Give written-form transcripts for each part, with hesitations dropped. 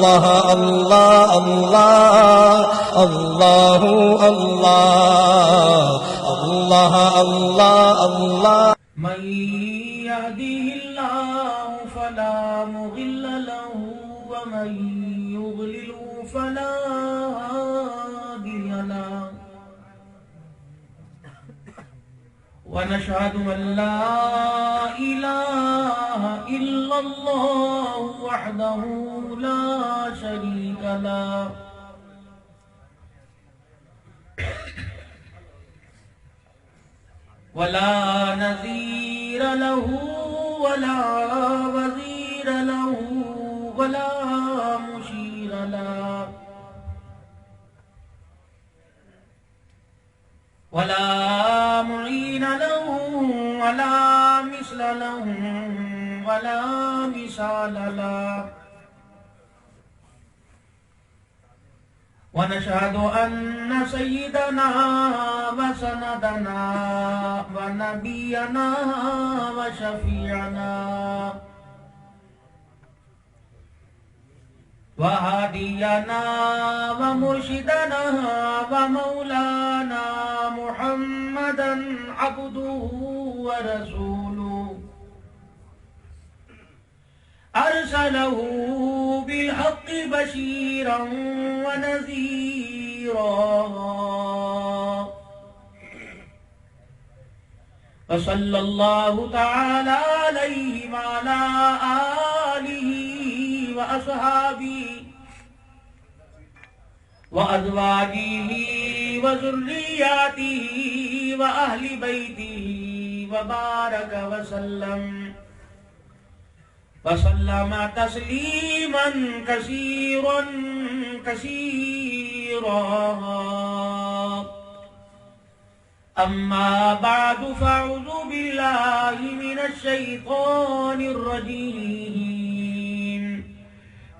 اللہ اللہ اللہ اللہ اللہ اللہ اللہ من يهده الله فلا مضل له ومن يضلله فلا هادي له ونشهد أن لا إله إلا الله وحده لا شريك له ولا نذير له ولا وزير له ولا مشير له ولا معين له ولا مثل له ولا مثال له ونشهد أن سيدنا وسندنا ونبينا وشفيعنا وهادينا ومرشدنا ومولانا محمدا عبده ورسوله أرسله بالحق بشيرا ونذيرا وصلى الله تعالى عليه وعلى آله وأصحابه وأزواجه وذرياته وأهل بيته وبارك وسلم وسلم تسليما كثيرا كثيرا أما بعد فأعوذ بالله من الشيطان الرجيم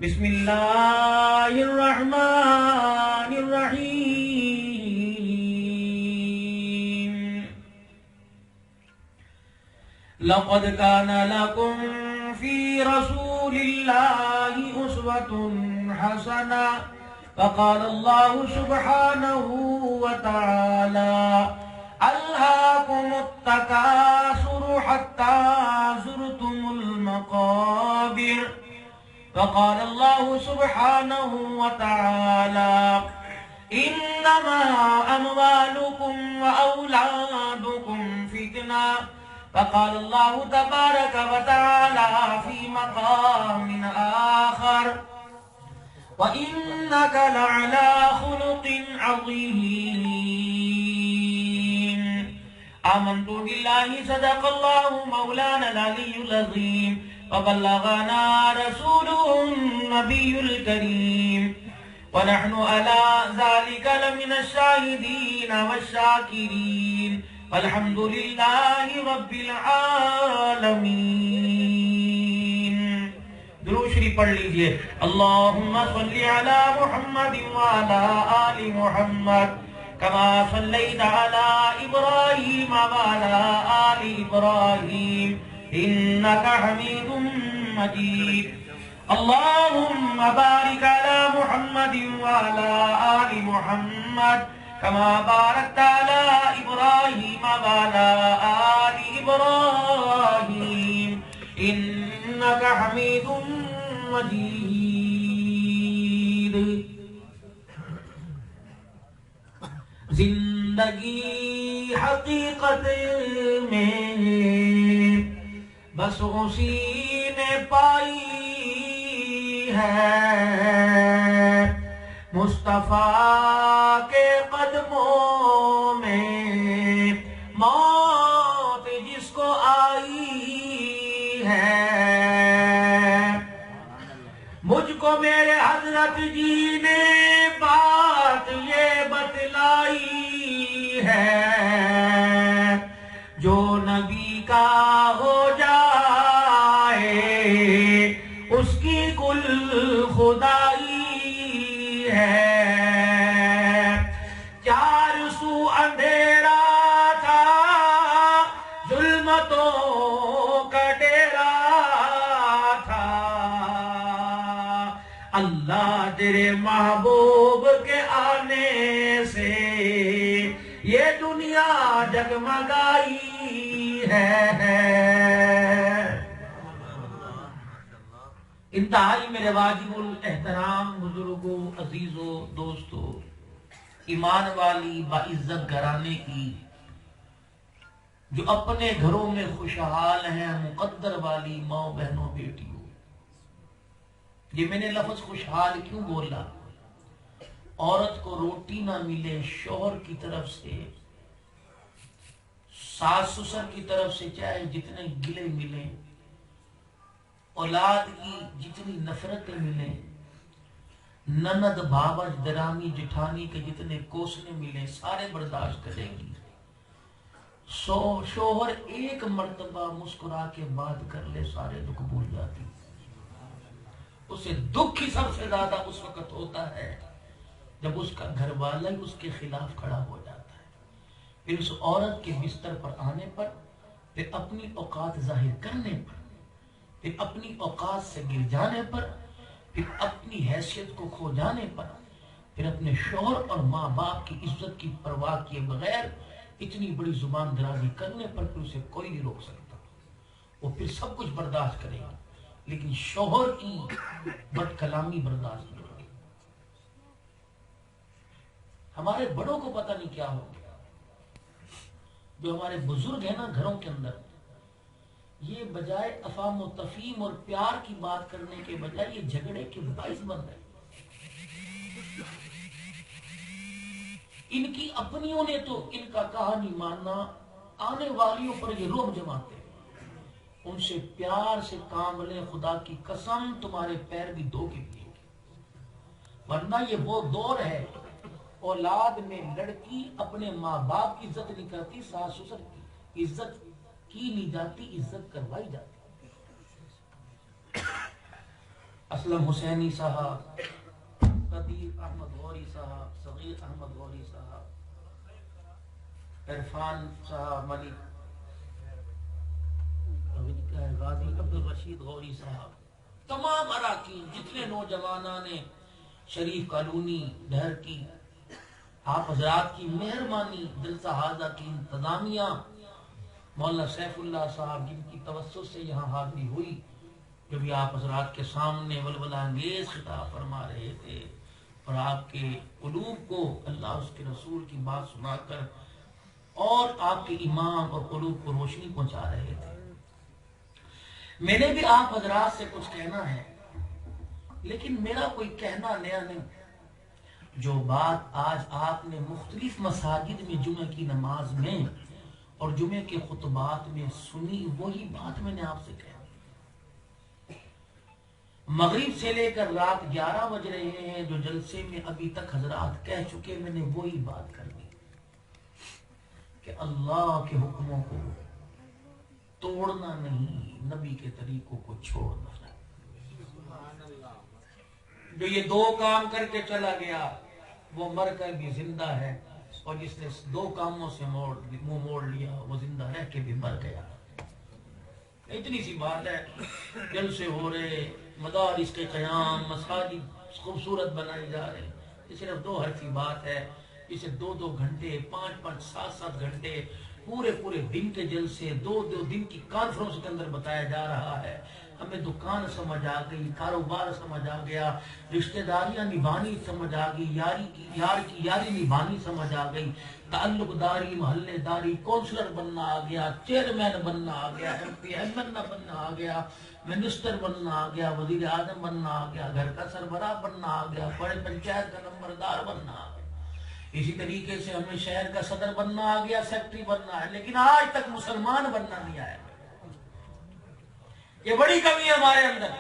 بسم الله الرحمن الرحيم لقد كان لكم في رسول الله أسوة حسنة وقال الله سبحانه وتعالى ألهاكم التكاثر حتى زرتم المقابر وقال الله سبحانه وتعالى إنما أموالكم وأولادكم فتنة وقال الله تبارك وتعالى في مقام آخر وإنك لعلى خلق عظيم آمنت بالله صدق الله مولانا العلي العظيم وبلغنا رسوله النبي الكريم ونحن على ذلك لمن الشاهدين والشاكرين والحمد لله رب العالمين. درود شریف پڑھ لیجئے. اللهم صل على محمد وعلى آل محمد كما صليت على إبراهيم وعلى آل إبراهيم إنك حميد مجيد. اللهم بارك على محمد وعلى آل محمد كما باركت على إبراهيم وعلى آل إبراهيم إنك حميد مجيد. زندگی حقیقت میں بس اسی نے پائی ہے، مصطفیٰ کے قدموں میں موت جس کو آئی ہے. مجھ کو میرے حضرت جی نے بات یہ بتلائی ہے، جو نبی کا ہو جائے اس کی کل خدائی ہے. چار سو اندھیرا تھا، ظلمتوں کا ڈیرا تھا، اللہ تیرے محبوب کے آنے سے یہ دنیا جگمگائی ہے۔ انتہائی میرے واجب الاحترام بزرگوں، عزیزوں، دوستوں، ایمان والی باعزت گھرانے کی جو اپنے گھروں میں خوشحال ہیں، مقدر والی ماں بہنوں بیٹیوں، یہ میں نے لفظ خوشحال کیوں بولا؟ عورت کو روٹی نہ ملے شوہر کی طرف سے، ساس سسر کی طرف سے چاہے جتنے گلے ملیں، اولاد کی جتنی نفرتیں ملیں، نند بھاوج درامی جٹھانی کے جتنے کوسنے ملیں، سارے برداشت کرے گی۔ شوہر ایک مرتبہ مسکرا کے بات کر لے، سارے دکھ بھول جاتی۔ اسے دکھ ہی سب سے زیادہ اس وقت ہوتا ہے جب اس کا گھر والا ہی اس کے خلاف کھڑا ہو جاتا ہے۔ پھر اس عورت کے بستر پر آنے پر، پھر اپنی اوقات ظاہر کرنے پر، پھر اپنی اوقات سے گر جانے پر، پھر اپنی حیثیت کو کھو جانے پر، پھر اپنے شوہر اور ماں باپ کی عزت کی پرواہ کیے بغیر اتنی بڑی زبان درازی کرنے پر پھر اسے کوئی نہیں روک سکتا۔ وہ پھر سب کچھ برداشت کرے گا، لیکن شوہر کی بد کلامی برداشت نہیں ہوگی۔ ہمارے بڑوں کو پتہ نہیں کیا ہو گیا، جو ہمارے بزرگ ہیں نا گھروں کے اندر، یہ بجائے افہام و تفہیم اور پیار کی بات کرنے کے بجائے یہ جھگڑے کے باعث بن گئے۔ ان کی اپنیوں نے تو ان کا کہا نہیں ماننا، آنے والیوں پر یہ رعب جماتے ہیں۔ ان سے پیار سے کام لیں، خدا کی قسم تمہارے پیر بھی دھو کے پیے گی، ورنہ یہ وہ دور ہے اولاد میں لڑکی اپنے ماں باپ کی عزت نہیں کرتی، ساس سسر کی عزت کی نہیں جاتی، عزت کروائی جاتی۔ اسلم حسینی صاحب، قدیر احمد غوری صاحب، صغیر احمد غوری صاحب، عرفان صاحب، ملک غازی عبدالرشید غوری صاحب، تمام اراکین جتنے نوجوانان نے شریف کالونی ڈھر کی، آپ حضرات کی مہربانی، جلسہ حاضہ کی انتظامیہ، مولانا سیف اللہ صاحب جن کی توسط سے یہاں حاضری ہوئی، جو بھی آپ حضرات کے سامنے ولولہ انگیز خطاب فرما رہے تھے اور آپ کے قلوب کو اللہ اس کے رسول کی بات سنا کر اور آپ کے ایمان اور قلوب کو روشنی پہنچا رہے تھے۔ میں نے بھی آپ حضرات سے کچھ کہنا ہے، لیکن میرا کوئی کہنا نیا نہیں۔ جو بات آج آپ نے مختلف مساجد میں جمعہ کی نماز میں اور جمعہ کے خطبات میں سنی، وہی بات میں نے آپ سے کہا۔ مغرب سے لے کر رات 11 بج رہے ہیں، جو جلسے میں ابھی تک حضرات کہہ چکے، میں نے وہی بات کر دی کہ اللہ کے حکموں کو توڑنا نہیں، نبی کے طریقوں کو چھوڑنا نہیں۔ جو یہ دو کام کر کے چلا گیا وہ مر کر بھی زندہ ہے، اور جس نے دو کاموں سے منہ موڑ لیا وہ زندہ رہ کے بھی مر گیا۔ اتنی سی بات ہے، جلسے ہو رہے، مدارس کے قیام، مساجد خوبصورت بنائی جا رہے، یہ صرف دو حرفی بات ہے۔ اسے 2 گھنٹے، 5 7 گھنٹے، پورے دن کے جلسے، 2 دن کی کانفرنس کے اندر بتایا جا رہا ہے۔ ہمیں دکان سمجھ آ گئی، کاروبار سمجھ آ گیا، رشتہ داریاں نبھانی سمجھ آ گئی، یار کی یاری نبھانی سمجھ آ گئی، تعلق داری، محلے داری، کونسلر بننا آ گیا، چیئرمین بننا آ گیا، MP بننا آ گیا، منسٹر بننا آ گیا، وزیر اعظم بننا آ گیا، گھر کا سربراہ بننا آ گیا، بڑے پنچایت کا نمبردار بننا آ گیا۔ اسی طریقے سے ہمیں شہر کا صدر بننا آ گیا، سیکٹری بننا ہے، لیکن آج تک مسلمان بننا نہیں آیا۔ یہ بڑی کمی ہے ہمارے اندر۔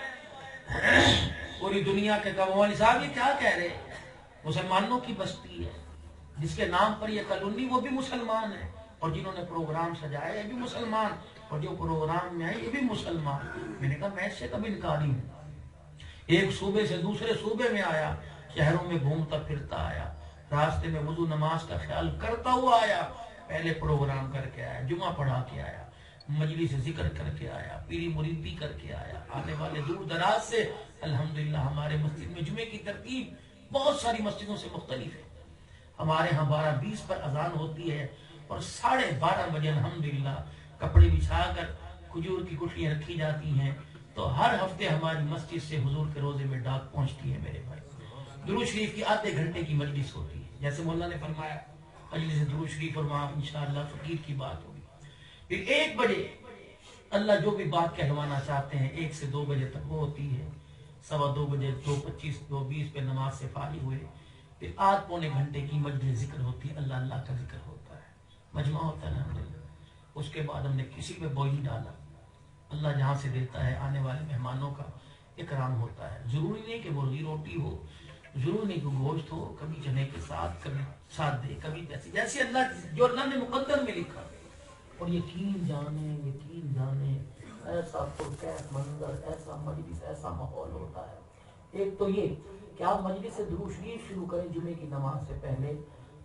پوری دنیا کے کموالی صاحب یہ کیا کہہ رہے ہیں؟ مسلمانوں کی بستی ہے، جس کے نام پر یہ کالونی، وہ بھی مسلمان ہے، اور جنہوں نے پروگرام سجایا یہ بھی مسلمان، اور جو پروگرام میں آئے یہ بھی مسلمان۔ میں نے کہا میں اس سے کب انکاری ہوں؟ ایک صوبے سے دوسرے صوبے میں آیا، شہروں میں گھومتا پھرتا آیا، راستے میں وضو نماز کا خیال کرتا ہوا آیا، پہلے پروگرام کر کے آیا، جمعہ پڑھا کے آیا، مجلس سے ذکر کر کے آیا، پیری مریدی کر کے آیا، آنے والے دور دراز سے. الحمدللہ ہمارے مسجد میں جمعے کی ترتیب بہت ساری مسجدوں سے مختلف ہے. ہمارے ہاں 12:20 پر اذان ہوتی ہے اور 12:30 بجے الحمدللہ کپڑے بچھا کر کھجور کی گٹھلیاں رکھی جاتی ہیں. تو ہر ہفتے ہماری مسجد سے حضور کے روزے میں ڈاک پہنچتی ہے میرے بھائی. درود شریف کی آدھے گھنٹے کی مجلس ہوتی ہے، جیسے مولانا نے فرمایا مجلس درود شریف اور وہاں انشاءاللہ فقیر کی بات ہوگی. پھر 1 بجے اللہ جو بھی بات کہلوانا چاہتے ہیں 1 سے 2 بجے تک وہ ہوتی ہے. 2:15 بجے 2:25 2:20 پہ نماز سے فارغ ہوئے پھر آدھ پونے گھنٹے کی مجلس ذکر ہوتی ہے. اللہ کا ذکر ہوتا ہے، مجمع ہوتا ہے الحمدللہ. اس کے بعد ہم نے کسی پہ بوئی نہیں ڈالا. اللہ جہاں سے دیتا ہے آنے والے مہمانوں کا اکرام ہوتا ہے. ضروری نہیں کہ مرغی روٹی ہو، ضرور نہیں کہ گوشت ہو، کبھی چنے کے ساتھ، کبھی سادے، کبھی جیسے اللہ جو اللہ نے مقدر میں لکھا. اور یقین جانے ایسا پرکیف منظر، ایسا مجلس، ایسا ماحول ہوتا ہے. ایک تو یہ کہ آپ مجلس سے درود شریف شروع کریں جمعے کی نماز سے پہلے،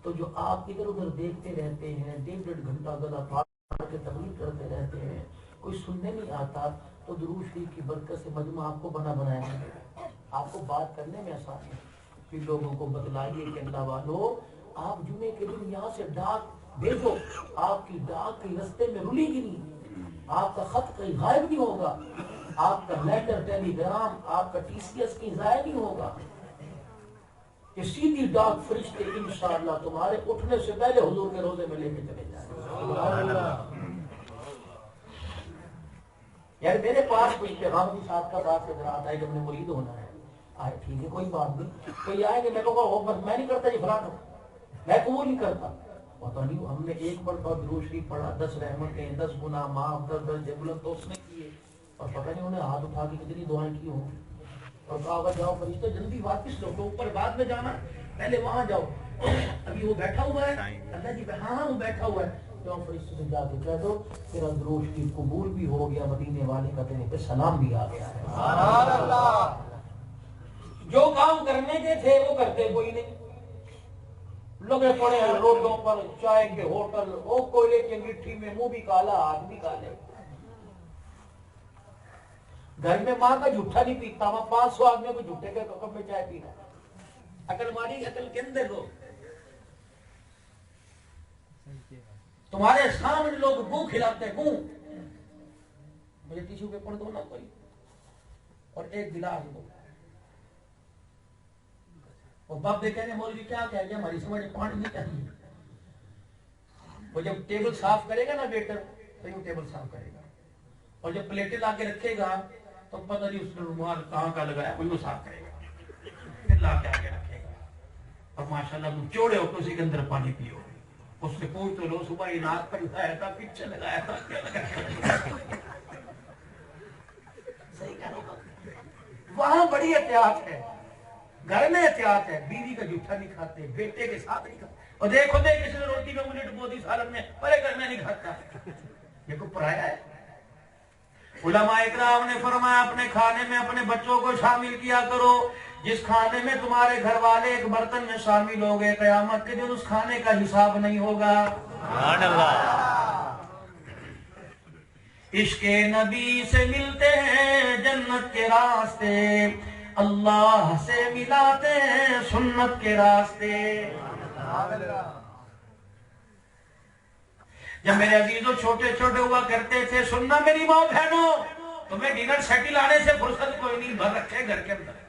تو جو آپ ادھر ادھر دیکھتے رہتے ہیں 1.5 گھنٹہ گلا پھاڑ کے تقریر کرتے رہتے ہیں، کوئی سننے نہیں آتا، تو درود شریف کی برکت سے مجمع آپ کو بنایا گیا. آپ کو بات کرنے میں آسانی ہے. پھر لوگوں کو بتلائیے کہ اللہ والو آپ جمعے کے دن یہاں سے ڈاک بھیجو، آپ کی ڈاک کے رستے میں رلی گی نہیں، آپ کا خط کہیں غائب نہیں ہوگا، آپ کا لیٹر ٹیلی گرام، آپ کا TCS کی ضائع نہیں ہوگا. کہ سیدھی ڈاک فرشتے انشاءاللہ تمہارے اٹھنے سے پہلے حضور کے روزے میں لے کے چلے جائیں. یار میرے پاس کوئی پیغام کی ساتھ کا بات سے آتا ہے کہ ہم نے مرید ہونا ہے، آئے ٹھیک ہے کوئی بات نہیں. کوئی آئے کہ میں کہوں گا میں نہیں کرتا جی فلاں میں قبول نہیں کرتا. پتہ نہیں ہم نے 1 مرتبہ درود شریف پڑھا، 10 رحمتیں، 10 گناہ معاف، 10 درجے بلند تو اس نے کیے، اور پتہ نہیں انہیں ہاتھ اٹھا کے کتنی دعائیں کی ہوں. اور کہا جاؤ فرشتے جلدی واپس لو، تو اوپر بعد میں جانا، پہلے وہاں جاؤ. ابھی وہ بیٹھا ہوا ہے، اللہ جی ہاں وہ بیٹھا ہوا ہے، جاؤ فرشتے سے جا کے کہہ دو تیرا درود شریف قبول بھی ہو گیا، مدینے والے کا تیرے پہ سلام بھی آ گیا ہے. سبحان اللہ. جو کام کرنے کے تھے وہ کرتے کوئی نہیں، لگے پڑے ہیں روڈوں پر، چائے کے ہوٹل، وہ کوئلے کی انگیٹھی میں منہ بھی کالا ہاتھ بھی کالے. گھر میں ماں کا جھوٹا نہیں پیتا، وہاں 500 آدمی کو جھوٹے کے کپ میں چائے پینا. عقل ماری عقل کے اندر لوگ تمہارے سامنے لوگ گوں کھلاتے ہیں، گوں. مجھے ٹیشو پیپر دو نا کوئی اور 1 گلاس دو. اور باپ دے کہنے مولوی کیا کہہ گیا، ہماری سمجھ پانی نہیں چاہیے. وہ جب ٹیبل صاف کرے گا نا ویٹر تو یہ ٹیبل صاف کرے گا، اور جب پلیٹیں لا کے رکھے گا تو پتہ نہیں اس نے رومال کہاں کا لگایا، وہ صاف کرے گا، پھر لا کے آگے رکھے گا. اور ماشاءاللہ تم چوڑے ہو تو اسی کے اندر پانی پیو. اس سے پوچھ لو صبح یہ ناک پر لگایا تھا، پیچھے لگایا تھا، صحیح کہا. وہاں بڑی احتیاط ہے، گھر میں احتیاط ہے. بیوی کا جھوٹا نہیں کھاتے، بیٹے کے ساتھ نہیں کھاتے. اور دیکھو کسی نے روٹی میں مجھے ڈبو دی سالن میں، پرے گھر میں نہیں کھاتا، یہ کوئی پرایا ہے. علماء اکرام نے فرمایا اپنے کھانے میں اپنے بچوں کو شامل کیا کرو. جس کھانے میں تمہارے گھر والے ایک برتن میں شامل ہو گئے، قیامت کے دن اس کھانے کا حساب نہیں ہوگا. سبحان اللہ. عشق نبی سے ملتے ہیں جنت کے راستے، اللہ سے ملاتے ہیں سنت کے راستے. جب میرے عزیزوں چھوٹے چھوٹے ہوا کرتے تھے، سننا میری ماں بہنوں، تمہیں ڈنر سیٹ لانے سے فرصت کوئی نہیں، بھر رکھے گھر کے اندر.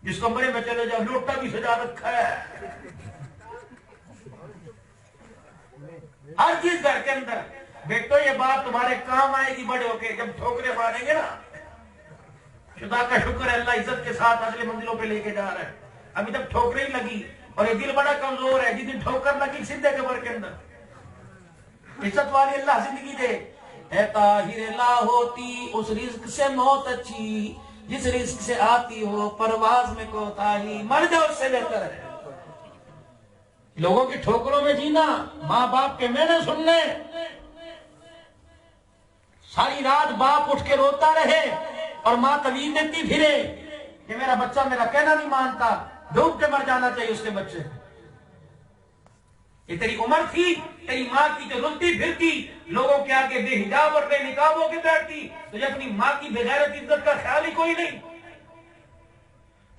جس کمرے میں چلے جاؤ لوٹا بھی سجا رکھا ہے، ہر چیز گھر کے اندر. بیٹو یہ بات تمہارے کام آئے گی بڑے ہو کے، جب ٹھوکرے ماریں گے نا. خدا کا شکر ہے اللہ عزت کے ساتھ اگلے منزلوں پہ لے کے جا رہا ہے. ابھی تک ٹھوکریں ہی لگی اور یہ دل بڑا کمزور ہے. جس دن ٹھوکر لگی سیدھے قبر کے اندر. عزت والی اللہ زندگی دے. اے طاہر لا ہوتی اس رزق سے موت اچھی، جس رزق سے آتی ہو پرواز میں کوتاہی. مر جاؤ اس سے بہتر ہے. لوگوں کی ٹھوکروں میں جینا، ماں باپ کے میں نے سن لے. ساری رات باپ اٹھ کے روتا رہے اور ماں طویل دیتی پھرے کہ میرا بچہ میرا کہنا نہیں مانتا، ڈوب کے مر جانا چاہیے اس کے بچے. یہ تیری عمر تھی تیری ماں کی جو رلتی پھرتی لوگوں کے آگے بے حجاب اور بے نقاب ہو کے بیٹھتی، تجھے اپنی ماں کی بغیرت عزت کا خیال ہی کوئی نہیں،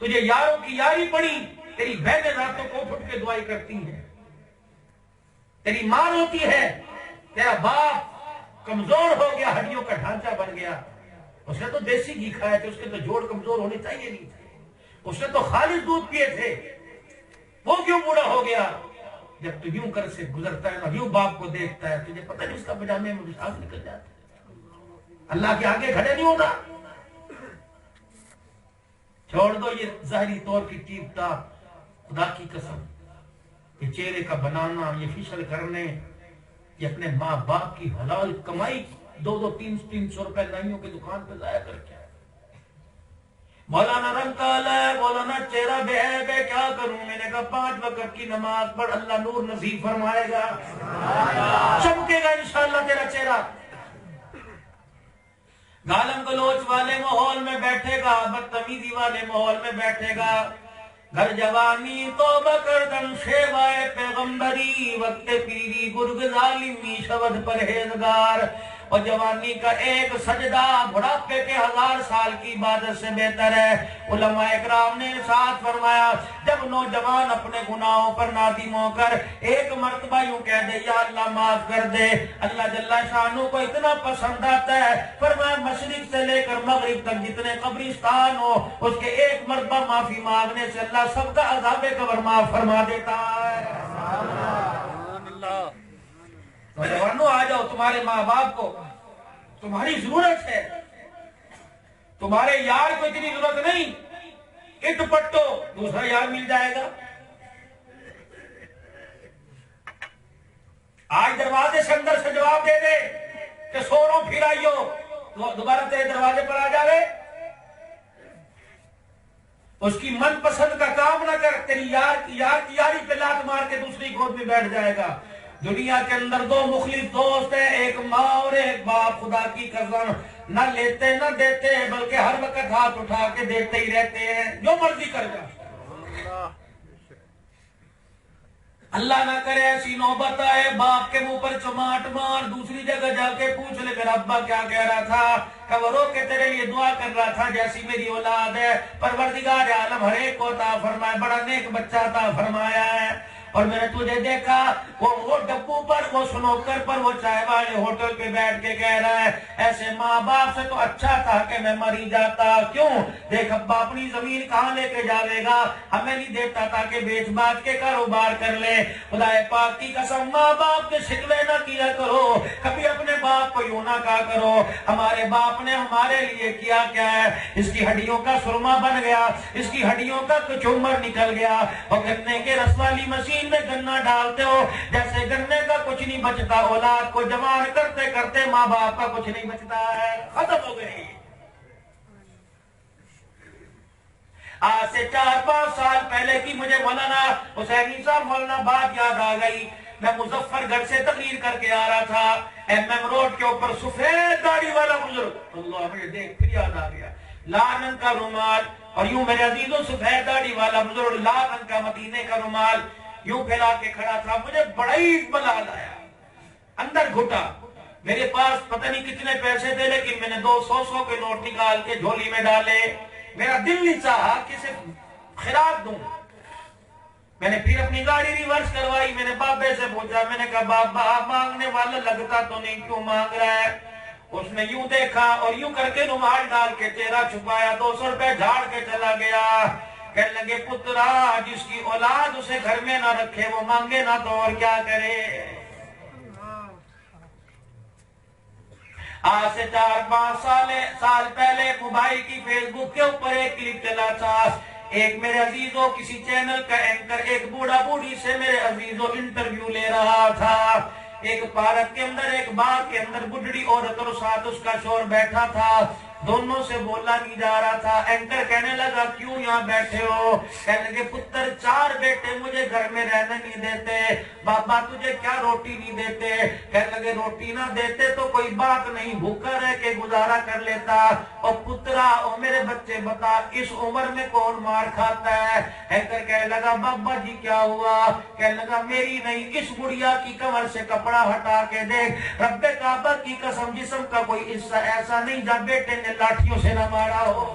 تجھے یاروں کی یاری پڑی، تیری بہنیں راتوں کو اٹھ کے دعائی کرتی ہیں، تیری ماں روتی ہے، تیرا باپ کمزور ہو گیا، ہڈیوں کا ڈھانچہ بن گیا، اس نے تو دیسی گھی کھایا تھے، اس کے تو جوڑ کمزور ہونے چاہیے نہیں تھے، اس نے تو خالص دودھ پیے تھے، وہ کیوں بوڑھا ہو گیا؟ جب تو یوں کر سے گزرتا ہے نا، یوں باپ کو دیکھتا ہے، تجھے پتہ نہیں اس کا پجامے میں پیشاب نکل جاتا ہے، اللہ کے آگے کھڑے نہیں ہوتا۔ چھوڑ دو یہ ظاہری طور کی ٹیپ ٹاپ، خدا کی قسم یہ چہرے کا بنانا، یہ فیشل کرنے، یہ اپنے ماں باپ کی حلال کمائی 200-300 روپے نائیوں کی دکان پہ ضائع کر کے مولانا رنگ کالا ہے، مولانا چہرہ بے عیب ہے، کیا کروں؟ میں نے کہا 5 وقت کی نماز پڑھ، اللہ نور نصیب فرمائے گا، چمکے گا انشاءاللہ تیرا چہرہ۔ گالم گلوچ والے ماحول میں بیٹھے گا، بدتمیزی والے ماحول میں بیٹھے گا، گھر جوانی توبہ کردن شیوائے پیغمبری، وقت پیری گرگ ظالمی شبد پرہیزگار، اور جوانی کا ایک سجدہ بڑھاپے کے 1000 سال کی عبادت سے بہتر ہے۔ علماء اکرام نے ارشاد فرمایا جب نوجوان اپنے گناہوں پر نادم ہو کر ایک مرتبہ یوں کہہ دے یا اللہ معاف کر دے، اللہ جل شانہ کو اتنا پسند آتا ہے، فرمایا مشرق سے لے کر مغرب تک جتنے قبرستان ہو اس کے ایک مرتبہ معافی مانگنے سے اللہ سب کا عذاب قبر معاف فرما دیتا ہے۔ نوجوانوں آ جاؤ، تمہارے ماں باپ کو تمہاری ضرورت ہے، تمہارے یار کو اتنی ضرورت نہیں، اٹ پٹو دوسرا یار مل جائے گا۔ آج دروازے سے اندر سے جواب دے دے کہ سوروں پھر آئیو، دوبارہ تیرے دروازے پر آ جاوے، اس کی من پسند کا کام نہ کر، تیری یار کی یاری پہ لات مار کے دوسری گود میں بیٹھ جائے گا۔ دنیا کے اندر 2 مخلص دوست ہیں، ایک ماں اور ایک باپ، خدا کی قسم نہ لیتے نہ دیتے بلکہ ہر وقت ہاتھ اٹھا کے دیتے ہی رہتے ہیں، جو مرضی کر جا۔ اللہ نہ کرے ایسی نوبت آئے باپ کے منہ پر چماٹ مار، دوسری جگہ جا کے پوچھ لے میرا ابا کیا کہہ رہا تھا، کہ وہ رو کے تیرے لیے دعا کر رہا تھا جیسی میری اولاد ہے، پروردگار عالم ہر ایک کو عطا فرمائے، بڑا نیک بچہ عطا فرمایا ہے۔ اور میں نے تجھے دیکھا وہ ڈبو پر، وہ سنوکر پر، وہ چائے والے ہوٹل پہ بیٹھ کے کہہ رہا ہے ایسے ماں باپ سے تو اچھا تھا کہ میں مری جاتا، کیوں؟ دیکھ ابا اپنی زمین کہاں لے کے جاوے گا، ہمیں نہیں دیتا تھا کہ بیچ باچ کے کاروبار کر لے۔ خدا پاک کی قسم ماں باپ کے شکوے نہ کیا کرو، کبھی اپنے باپ کو یوں نہ کہا کرو ہمارے باپ نے ہمارے لیے کیا کیا ہے، اس کی ہڈیوں کا سرما بن گیا، اس کی ہڈیوں کا کچمبر نکل گیا، اور گنے کے رس والی مشین میں گنا ڈالتے ہو جیسے گنے کا کچھ نہیں بچتا، اولاد کو جوان کرتے کرتے ماں باپ کا کچھ نہیں بچتا ہے، ختم ہو گئی۔ آج سے 4-5 سال پہلے کی مجھے مولانا حسینی صاحب مولانا بات یاد آ گئی، میں مظفر گڑھ سے تقریر کر کے آ رہا تھا، ایم ایم روڈ کے اوپر سفید داڑھی والا بزرگ، اللہ مجھے دیکھ پھر یاد آ گیا، لال رنگ کا رومال، اور یوں میرے عزیزوں سفید داڑھی والا بزرگ لال رنگ کا مدینے کا رومال یوں پھیلا کے کھڑا تھا، مجھے بڑا ہی ملال آیا، اندر گھٹا، میرے پاس پتہ نہیں کتنے پیسے تھے لیکن میں نے 200 کے نوٹ نکال کے جھولی میں ڈالے، میرا دل نہیں چاہا کہ صرف خیرات دوں، میں نے پھر اپنی گاڑی ریورس کروائی، میں نے بابے سے پوچھا، میں نے کہا بابا مانگنے والا لگتا تو نہیں، کیوں مانگ رہا ہے؟ اس نے یوں دیکھا اور یوں کر کے رومال ڈال کے چہرہ چھپایا، 200 روپے جھاڑ کے چلا گیا، کہنے لگے پترا جس کی اولاد اسے گھر میں نہ رکھے وہ مانگے نہ تو اور کیا کرے۔ آج سے 4-5 سال پہلے موبائل کی فیس بک کے اوپر ایک کلپ چلا تھا، ایک میرے عزیزوں کسی چینل کا اینکر ایک بوڑھا بوڑھی سے میرے عزیزوں انٹرویو لے رہا تھا، ایک پارک کے اندر ایک باغ کے اندر بڈھڑی عورت اور ساتھ اس کا شوہر بیٹھا تھا، دونوں سے بولا نہیں جا رہا تھا، اینکر کہنے لگا کیوں یہاں بیٹھے ہو؟ کہنے لگے پتر 4 بیٹے مجھے گھر میں رہنے نہیں دیتے، بابا تجھے کیا روٹی نہیں دیتے؟ کہنے لگے روٹی نہ دیتے تو کوئی بات نہیں، بھوکا رہ کے گزارا کر لیتا، اور پترا اور میرے بچے بتا اس عمر میں کون مار کھاتا ہے؟ اینکر کہنے کہنے لگا بابا جی کیا ہوا؟ کہنے لگا میری نہیں، اس گڑیا کی کمر سے کپڑا ہٹا کے دیکھ، رب کعبہ کی قسم جسم کا کوئی حصہ ایسا نہیں جب بیٹے نے لاٹھیوں سے نہ مارا ہو۔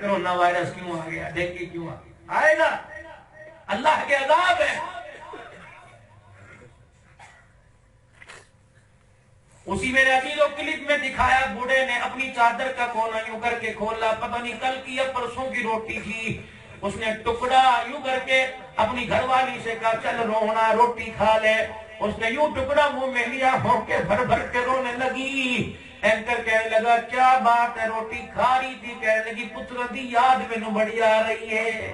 کرونا وائرس کیوں آ گیا؟ ڈینگی کیوں آئے گا؟ اللہ کے عذاب ہے۔ اسی میں عزیز و کلپ میں دکھایا بوڑھے نے اپنی چادر کا کونا یوں کر کے کھولا، پتہ نہیں کل کی یا پرسوں کی روٹی تھی، اس نے ٹکڑا یوں کر کے اپنی گھر والی سے کہا چل رونا روٹی کھا لے، اس نے یوں ٹکڑا منہ میں لیا، ہونکے بھر بھر کے رونے لگی۔ اینکر کہنے لگا کیا بات ہے؟ روٹی کھا رہی تھی، کہنے لگی پتر دی یاد میں بڑی آ رہی ہے۔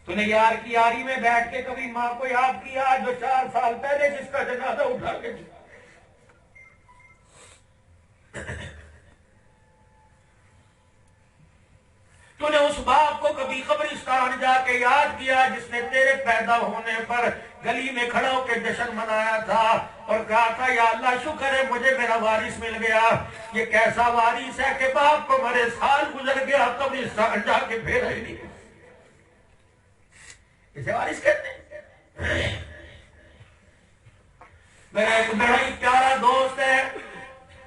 تو نے یار کی یاری میں بیٹھ کے کبھی ماں کو یاد کیا جو 4 سال پہلے جس کا جنازہ اٹھا کے تو نے اس باپ کو کبھی قبرستان جا کے یاد کیا جس نے تیرے پیدا ہونے پر گلی میں کھڑا ہو کے جشن منایا تھا اور کہا تھا یا اللہ شکر ہے مجھے میرا وارث مل گیا؟ یہ کیسا وارث ہے کہ باپ کو مرے سال گزر گیا قبرستان جا کے پھیرا ہی نہیں؟ اسے وارث کہتے ہیں۔ میرا ایک بڑا ہی پیارا دوست ہے،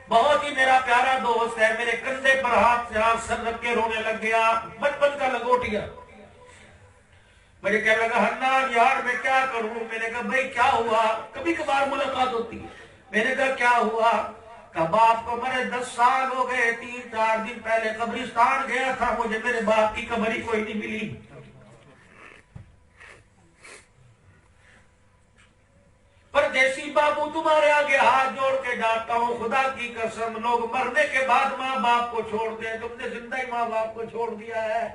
بہت ہی میرا پیارا دوست ہے، میرے کندھے پر ہاتھ سے ہاتھ سر رکھ کے رونے لگ گیا، بچپن کا لگوٹیا۔ مجھے کہنے لگا حنان یار میں کیا کروں؟ میں نے کہا بھائی کیا ہوا؟ کبھی کبھار ملاقات ہوتی ہے۔ میں نے کہا کیا ہوا؟ کہ باپ کو مرے 10 سال ہو گئے، 3-4 دن پہلے قبرستان گیا تھا، مجھے میرے باپ کی قبر ہی کوئی نہیں ملی۔ پردیسی بابو تمہارے آگے ہاتھ جوڑ کے جاتا ہوں، خدا کی قسم لوگ مرنے کے بعد ماں باپ کو چھوڑتے ہیں، تم نے زندہ ہی ماں باپ کو چھوڑ دیا ہے۔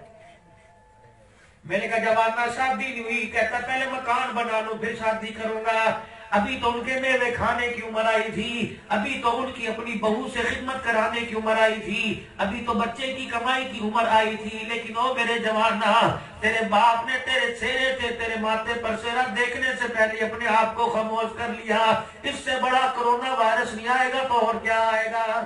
میں نے کہا جب آنا شادی نہیں ہوئی، کہتا پہلے مکان بنا لو پھر شادی کروں گا، ابھی تو ان کے میوے کھانے کی عمر آئی تھی، ابھی تو ان کی اپنی بہو سے خدمت کرانے کی عمر آئی تھی، ابھی تو بچے کی کمائی کی عمر آئی تھی، لیکن او میرے جوانا تیرے باپ نے تیرے چہرے سے تیرے ماتھے پر چہرہ دیکھنے سے پہلے اپنے آپ کو خاموش کر لیا۔ اس سے بڑا کرونا وائرس نہیں آئے گا تو اور کیا آئے گا؟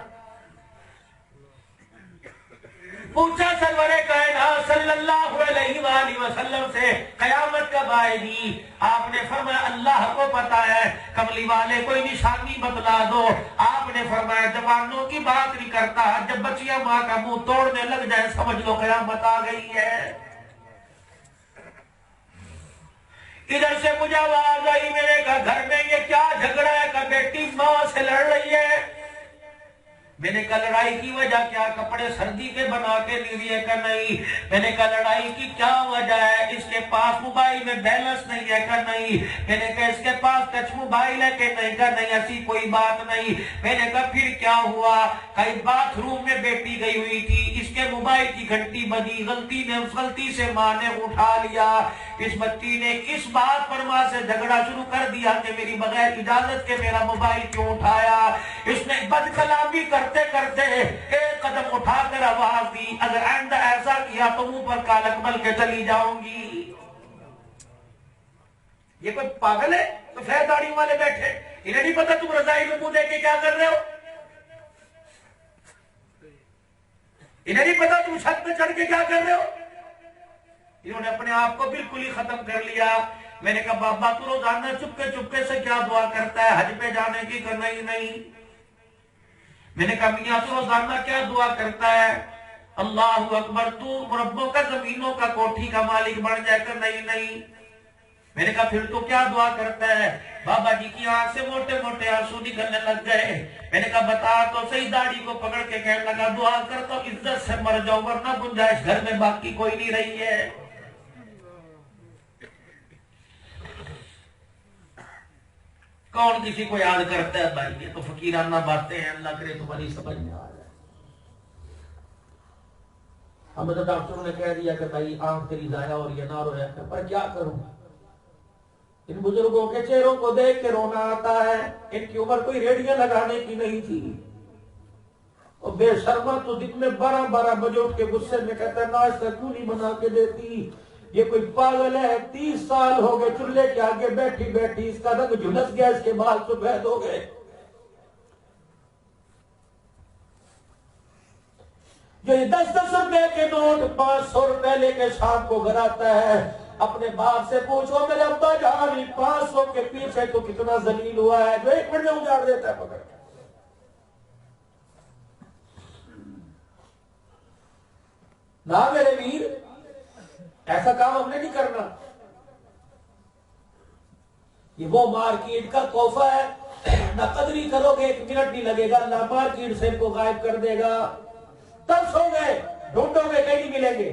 پوچھا سرور کائنات صلی اللہ علیہ وآلہ وسلم سے قیامت کب آئے گی؟ آپ نے فرمایا اللہ کو پتا ہے، کملی والے کوئی نشانی بتلا دو۔ آپ نے فرمایا جوانوں کی بات نہیں کرتا، جب بچیاں ماں کا منہ توڑنے لگ جائے سمجھ لو قیامت آ گئی ہے۔ ادھر سے مجھے آواز آئی، میرے کہا گھر میں یہ کیا جھگڑا ہے؟ کہ بیٹی ماں سے لڑ رہی ہے۔ میں نے کہا لڑائی کی وجہ کیا؟ کپڑے سردی کے بنا کے نہیں لیے کہ نہیں؟ میں نے کہا لڑائی کی کیا وجہ ہے؟ اس کے پاس موبائل میں بیلنس نہیں ہے کہ نہیں؟ میں نے کہا اس کے پاس ٹچ موبائل ہے کہ نہیں؟ کہ نہیں ایسی کوئی بات نہیں۔ میں نے کہا پھر کیا ہوا؟ کہیں باتھ روم میں بیٹی گئی ہوئی تھی، اس کے موبائل کی گھنٹی بجی، غلطی سے ماں نے اٹھا لیا۔ اس بچی نے اس بات پر ماں سے جھگڑا شروع کر دیا کہ میری بغیر اجازت کے میرا موبائل کیوں اٹھایا؟ اس نے بد کلامی کرتے کرتے ایک قدم اٹھا کر آواز دی اگر آئندہ ایسا کیا تو منہ پر کالک مل کے چلی جاؤں گی۔ یہ کوئی پاگل ہے؟ تو فیر داڑھی والے بیٹھے، انہیں نہیں پتا تم رضائی میں منہ دے کے کیا کر رہے ہو؟ انہیں نہیں پتا تم چھت پہ چڑھ کے کیا کر رہے ہو؟ انہوں نے اپنے آپ کو بالکل ہی ختم کر لیا۔ میں نے کہا بابا تو روزانہ چپکے سے کیا دعا کرتا ہے؟ حج پہ جانے کی کرنا ہی نہیں۔ میں نے کہا میاں تو روزانہ کیا دعا کرتا ہے؟ اللہ اکبر تو ربوں کا زمینوں کا کوٹھی کا مالک بن جائے کر نہیں۔ میں نے کہا پھر تو کیا دعا کرتا ہے؟ بابا جی کی آنکھ سے موٹے موٹے آنسو نکلنے لگ گئے۔ میں نے کہا بتا تو صحیح، داڑھی کو پکڑ کے کہنے لگا دعا کرتا ہوں عزت سے مر جاؤ ورنہ گنجائش گھر میں باقی کوئی نہیں رہی ہے۔ کون کسی کو یاد کرتا ہے بھائی؟ یہ تو فقیرانہ باتیں ہیں، اللہ کرے تو بڑی سمجھ میں آ جائے۔ ہمیں تو ڈاکٹروں نے کہہ دیا کہ بھائی آنکھ تیری ضائع ہو رہی ہے، نہ رویا کر، پر کیا کروں؟ ان بزرگوں کے چہروں کو دیکھ کے رونا آتا ہے۔ ان کی عمر کوئی ریڑیاں لگانے کی نہیں تھی، اور بے شرما تو دن میں 12 بجے اٹھ کے غصے میں کہتا ہے ناشتہ کیوں نہیں بنا کے دیتی؟ یہ کوئی پاگل ہے، 30 سال ہو گئے چولہے کے آگے بیٹھی اس کا رنگ جھلس گیا، اس کے بال سفید ہو گئے۔ جو یہ 10-10 روپے کے نوٹ 500 روپے لے کے شام کو گھر آتا ہے، اپنے باپ سے پوچھو میرے ابا جان 500 کے پیچھے تو کتنا ذلیل ہوا ہے، جو 1 منٹ میں اجاڑ دیتا ہے پکڑ کے۔ نہ میرے ویر، ایسا کام ہم نے نہیں کرنا۔ یہ وہ مارکیٹ کا تحفہ ہے، نہ قدری کرو گے 1 منٹ نہیں لگے گا، اللہ مارکیٹ سے کو غائب کر دے گا، ترس ہو گئے، ڈھونڈو گے کہیں نہیں ملیں گے۔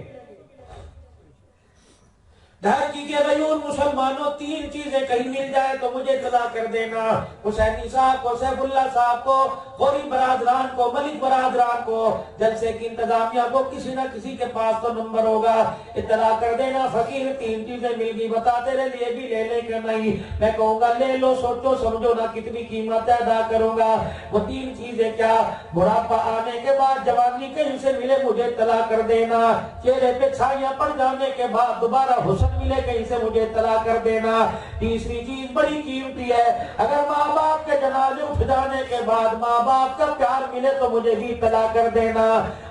دھرتی کے غیور مسلمانوں 3 چیزیں کہیں مل جائے تو مجھے اطلاع کر دینا، حسینی صاحب کو، سیف اللہ صاحب کو، غوری برادران کو، ملک برادران کو، جلسے کی انتظامیہ کو، کسی نہ کسی کے پاس تو نمبر ہوگا، اطلاع کر دینا فقیر 3 چیزیں مل گئی، بتا تیرے لیے بھی لے لے کے نہیں، میں کہوں گا لے لو، سوچو سمجھو نہ کتنی قیمت ادا کروں گا۔ وہ 3 چیزیں کیا؟ بڑھاپا آنے کے بعد جوانی کہیں سے ملے مجھے اطلاع کر دینا، چہرے پہ چھائیاں پڑ جانے کے بعد دوبارہ حسن ملے کہیں سے مجھے اطلاع کر دینا۔ تیسری چیز بڑی قیمتی ہے، اگر ماں باپ کے جنازے اٹھ جانے کے بعد ماں باپ کا پیار ملے تو مجھے بھی اطلاع کر دینا۔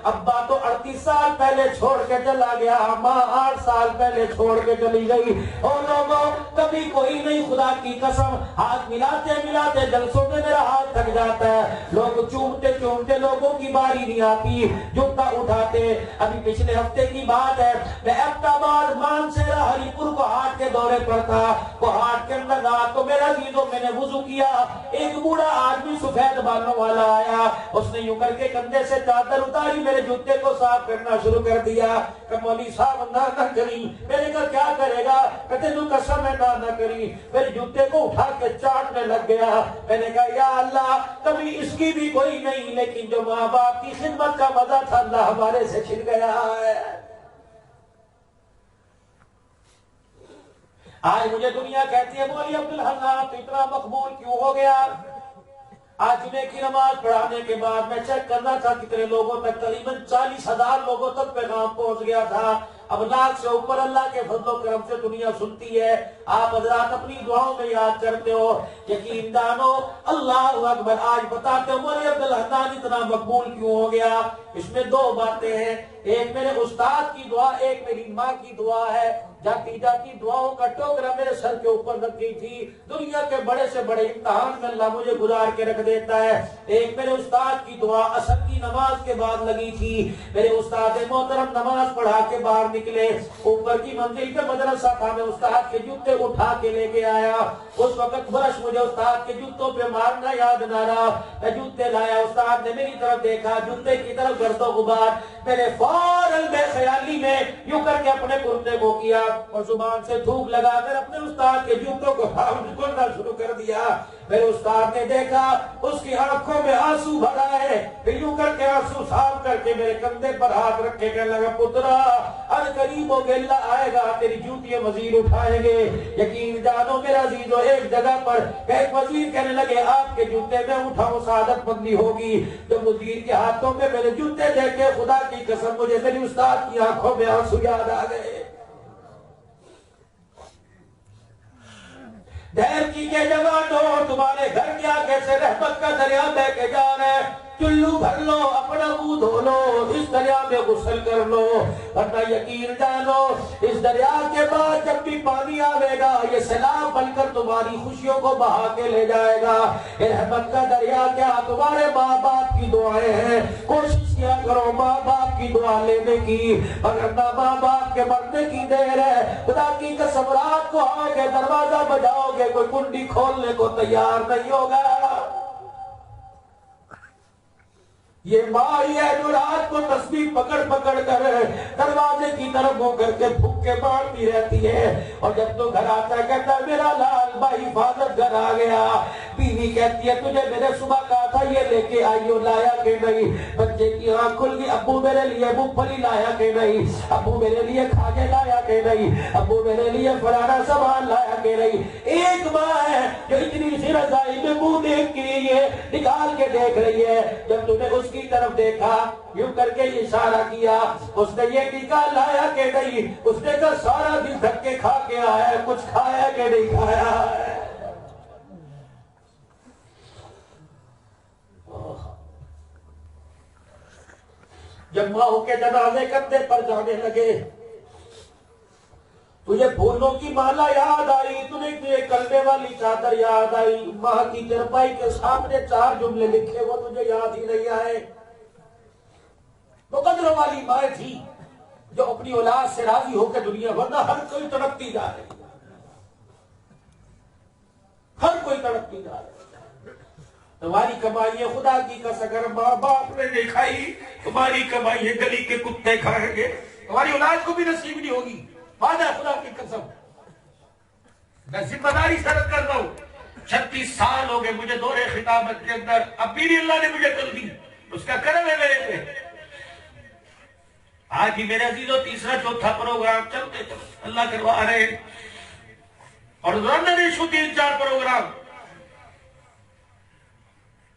ابا تو 38 سال پہلے چھوڑ کے چلا گیا، ماں 8 سال پہلے چھوڑ کے چلی گئی، اور لوگوں کبھی کوئی نہیں، خدا کی قسم ہاتھ ملاتے ملاتے جلسوں میں میرا ہاتھ تھک جاتا ہے، لوگ چومتے چومتے لوگوں کی باری نہیں آتی، جوتا اٹھاتے۔ ابھی پچھلے ہفتے کی بات ہے، میں احمدآباد مانسہرہ ہری پور کو ہاٹ کے دورے پر تھا، کو ہاٹ کے اندر رات کو میرا عزیزوں میں نے وضو کیا، ایک بوڑھا آدمی سفید بالوں والا آیا، اس نے یوں کر کے کندھے سے چادر اتاری، میرے جوتے کو صاف کرنا شروع کر دیا کہ مولوی صاحب نہ کری، میں نے کہا کیا کرے گا؟ کہتے تو قسم ہے نہ کری، میرے جوتے کو اٹھا کے چاٹنے لگ گیا۔ میں نے کہا یا اللہ، کبھی اس کی بھی کوئی نہیں، لیکن جو ماں باپ کی خدمت کا مزہ تھا اللہ ہمارے سے چھن گیا ہے۔ آج مجھے دنیا کہتی ہے مولوی عبدالحنان تو اتنا مقبول کیوں ہو گیا؟ آج جمعے کی نماز پڑھانے کے بعد میں چیک کرنا تھا کتنے لوگوں تک، تقریباً 40,000 لوگوں تک پیغام پہنچ گیا تھا۔ اب لاکھ سے اوپر اللہ کے فضل و کرم سے دنیا سنتی ہے، آپ حضرات اپنی دعاؤں میں یاد کرتے ہو، یقین جانو اللہ اکبر۔ آج بتاتے ہو مولوی عبدالحنان اتنا مقبول کیوں ہو گیا؟ اس میں 2 باتیں ہیں، ایک میرے استاد کی دعا، ایک میری ماں کی دعا ہے۔ جاتی جاتی دعاؤں کا ٹوکرا میرے سر کے اوپر رکھ گئی تھی، دنیا کے بڑے سے بڑے امتحان میں اللہ مجھے گزار کے رکھ دیتا ہے۔ ایک میرے استاد کی دعا عصر کی نماز کے بعد لگی تھی، میرے استاد محترم نماز پڑھا کے باہر نکلے، اوپر کی منزل پہ مدرسہ تھا، میں استاد کے جوتے اٹھا کے لے کے آیا، اس وقت برش مجھے استاد کے جوتوں پہ مارنا یاد نہ رہا، میں جوتے لایا، استاد نے میری طرف دیکھا، جوتے کی طرف گرد و غبار، میں نے فوراً بے خیالی میں یوں کر کے اپنے کرتے کو کیا اور زبان سے تھوک لگا کر اپنے استاد کے جوتوں کو کھولنا شروع کر دیا۔ میرے استاد نے دیکھا، اس کی آنکھوں میں آنسو بھرا ہے، پھر یوں کر کے آنسو صاف کر کے میرے کندھے پر ہاتھ رکھے کہنے لگا پترا ار قریب ہو کے اللہ آئے گا، تیری جوتیاں مزید اٹھائیں گے۔ یقین جانو میرا عزیزو، ایک جگہ پر ایک وزیر کہنے لگے آپ کے جوتے میں اٹھاؤ سعادت مندی ہوگی۔ جب وزیر کے ہاتھوں میں میرے جوتے دیکھے، خدا کی قسم مجھے میری استاد کی آنکھوں میں آنسو یاد آ گئے۔ دیر کیجئے جوانوں، تمہارے گھر کیا کیسے رحمت کا دریا بہ کے جا رہا ہے، چلو بھر لو، اپنا منہ دھو لو، اس دریا میں غسل کر لو، ورنہ یقین جانو اس دریا کے بعد جب بھی پانی آئے گا یہ سیلاب بن کر تمہاری خوشیوں کو بہا کے لے جائے گا۔ یہ رحمت کا دریا کیا تمہارے ماں باپ کی دعائیں ہیں، کوشش کیا کرو ماں باپ کی دعا لینے کی، اگر نہ ماں باپ کے مرنے کی دیر ہے، خدا کی قسم رات کو آؤ گے دروازہ بجاؤ گے، کوئی کنڈی کھولنے کو تیار نہیں ہوگا۔ یہ ماں ہی ہے جو رات کو تسبیح پکڑ پکڑ کر دروازے کی طرف ہو کر کے بھوکے مارتی رہتی ہے، اور جب تو گھر آتا ہے کہتا ہے میرا لال بھائی حفاظت گھر آ گیا۔ بیوی کہتی ہے تجھے میرے صبح کہا تھا یہ لے کے آئیو، لایا کہ نہیں؟ بچے کی آنکھ کھل گئی، ابو میرے لیے منگ پھلی لایا کہ نہیں؟ ابو میرے لیے کھاجے لایا کہ نہیں؟ ابو میرے لیے فلانا سامان لایا کہ نہیں؟ ایک ماں ہے جو اتنی سی رضائی میں منہ دیکھ کے لیے نکال کے دیکھ رہی ہے، جب تم نے اس کی طرف دیکھا یوں کر کے اشارہ کیا، اس نے یہ ٹکا لایا کہ نہیں؟ اس نے کہا سارا دن دھکے کھا کے آیا ہے، کچھ کھایا کہ نہیں کھایا ہے؟ جمع ہو کے جنازے کندھے پر جانے لگے، تجھے پھولوں کی مالا یاد آئی، تجھے کلبے والی چادر یاد آئی، ماں کی چرپائی کے سامنے 4 جملے لکھے وہ تجھے یاد ہی نہیں آئے۔ وہ قدر والی ماں تھی جو اپنی اولاد سے راضی ہو کے دنیا، ورنہ ہر کوئی تڑپتی جا رہی، ہر کوئی تڑپتی جا رہی۔ تمہاری کمائی ہے خدا کی قسم، اگر ماں باپ نے نہیں کھائی تمہاری کمائی ہے گلی کے کتے کھائیں گے، تمہاری اولاد کو بھی نصیب نہیں ہوگی، وعدہ خدا کی قسم۔ میں ذمہ داری سے عرض کر رہا ہوں، 36 سال ہو گئے مجھے دور خطابت کے اندر، اب بھی اللہ نے مجھے کر دی، اس کا کرم ہے میرے پہ۔ آج بھی میرے عزیزوں تیسرا چوتھا پروگرام چلتے اللہ کروا رہے ہیں، اور روزانہ ریشو 3-4 پروگرام۔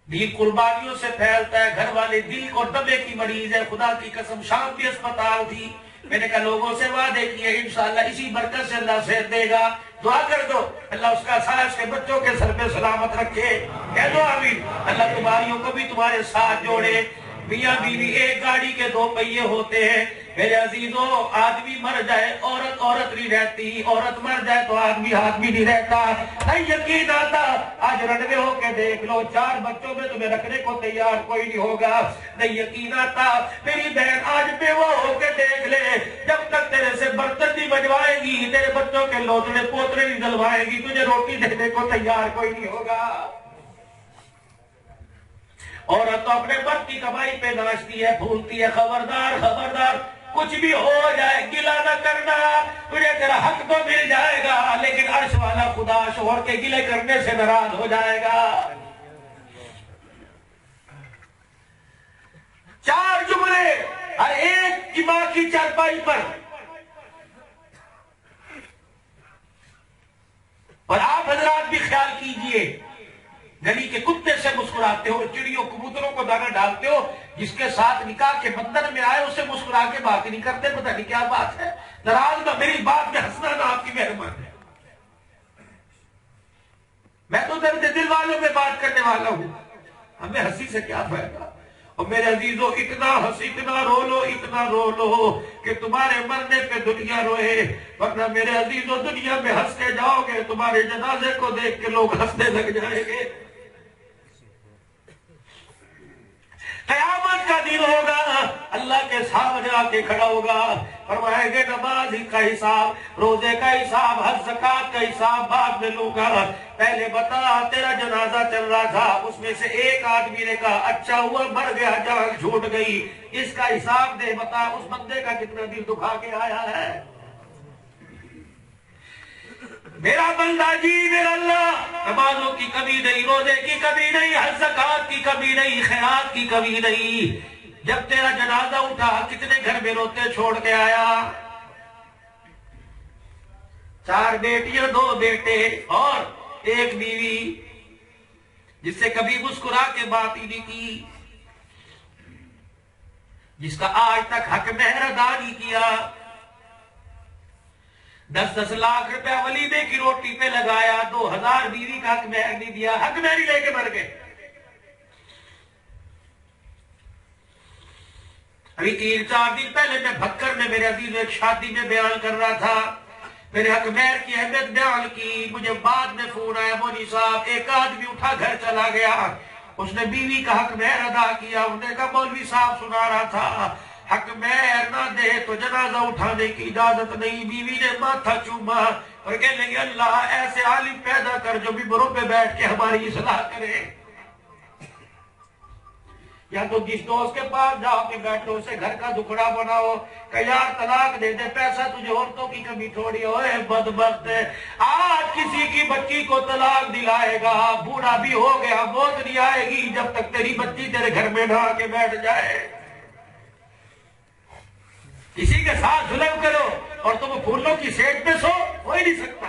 دین قربانیوں سے پھیلتا ہے، گھر والے دل اور دمے کی مریض ہے، خدا کی قسم شام بھی اسپتال تھی، میں نے کہا لوگوں سے وعدے کیے انشاءاللہ اسی برکت سے اللہ صحت دے گا، دعا کر دو اللہ اس کا سایہ اس کے بچوں کے سر پہ سلامت رکھے، کہہ دو آمین۔ اللہ تمہاریوں کو بھی تمہارے ساتھ جوڑے۔ میاں بیوی ایک گاڑی کے 2 پہیے ہوتے ہیں میرے عزیزوں، آدمی مر جائے عورت نہیں رہتی، عورت مر جائے تو آدمی نہیں رہتا۔ نہیں یقین آتا آج رنوے ہو کے دیکھ لو، 4 بچوں میں تمہیں رکھنے کو تیار کوئی نہیں ہوگا۔ نہیں یقین آتا میری بہن آج بیوہ ہو کے دیکھ لے، جب تک تیرے سے برتن نہیں بجوائے گی، تیرے بچوں کے لوتڑے پوترے نہیں دلوائے گی، تجھے روٹی دینے کو تیار کوئی نہیں ہوگا۔ عورت تو اپنے مرد کی کمائی پہ ناچتی ہے، پھولتی ہے، خبردار خبردار کچھ بھی ہو جائے گلہ نہ کرنا، تجھے تیرا حق تو مل جائے گا، لیکن عرش والا خدا شوہر کے گلے کرنے سے ناراض ہو جائے گا۔ 4 جملے ہر ایک کی ماں کی چارپائی پر، اور آپ حضرات بھی خیال کیجئے، گلی کے کتے سے مسکراتے ہو، چڑیوں کبوتروں کو دانا ڈالتے ہو، جس کے ساتھ نکاح کے بندھن میں آئے اسے مسکرا کے بات نہیں کرتے، پتہ نہیں کیا بات ہے، ناراض نہ، میری بات میں ہنسنا نہ آپ کی مہربانی ہے، میں تو درد دل والوں میں بات کرنے والا ہوں، ہمیں ہنسی سے کیا فائدہ۔ اور میرے عزیزوں اتنا ہنس، اتنا رو لو کہ تمہارے مرنے پہ دنیا روئے، ورنہ میرے عزیزوں دنیا میں ہنستے جاؤ گے، تمہارے جنازے کو دیکھ کے لوگ ہنسنے لگ جائیں گے۔ قیامت کا دن ہوگا، اللہ کے سامنے آ کے کھڑا ہوگا، فرمائیں گے نماز کا حساب، روزے کا حساب، حج زکات کا حساب بعد میں لوں گا، پہلے بتا تیرا جنازہ چل رہا تھا، اس میں سے ایک آدمی نے کہا اچھا ہوا مر گیا، جان چھوٹ گئی، اس کا حساب دے، بتا اس بندے کا کتنا دل دکھا کے آیا ہے۔ میرا بندہ جی میرا اللہ، نمازوں کی کمی نہیں، روزے کی کمی نہیں، حج زکات کی کمی نہیں، خیرات کی کمی نہیں، جب تیرا جنازہ اٹھا کتنے گھر میں روتے چھوڑ کے آیا؟ 4 بیٹیاں 2 بیٹے اور 1 بیوی، جس سے کبھی مسکرا کے بات ہی نہیں کی، جس کا آج تک حق مہر ادا نہیں کیا، 10-10 لاکھ روپے ولیمے کی روٹی پہ لگایا، 2000 بیوی کا حق مہر نہیں دیا، حق مہر ہی لے کے مر گئے۔ ابھی 3-4 دن پہلے میں بھکر میں میرے عزیز ایک شادی میں بیان کر رہا تھا، میرے حق مہر کی اہمیت بیان کی، مجھے بعد میں فون آیا مولوی صاحب ایک آدمی اٹھا گھر چلا گیا، اس نے بیوی کا حق مہر ادا کیا، انہوں نے کہا مولوی صاحب سنا رہا تھا حق مہر نہ دے تو جنازہ اٹھانے کی اجازت نہیں۔ بیوی نے ماتھا چوما اور کہنے لگی اللہ ایسے عالم پیدا کر جو ممبروں پہ بیٹھ کے ہماری اصلاح کرے، یا تو جس دوست کے پاس جاؤ کے بیٹھو اسے گھر کا دکھڑا بناؤ کہ یار طلاق دے دے، پیسہ تجھے عورتوں کی کمی تھوڑی ہوئے بدبخت ہے، آج کسی کی بچی کو طلاق دلائے گا، بوڑھا بھی ہو گیا، موت نہیں آئے گی جب تک تیری بچی تیرے گھر میں نہ آ کے بیٹھ جائے۔ کسی کے ساتھ ظلم کرو اور تم پھولوں کی سیٹ پہ سو، ہو ہی نہیں سکتا۔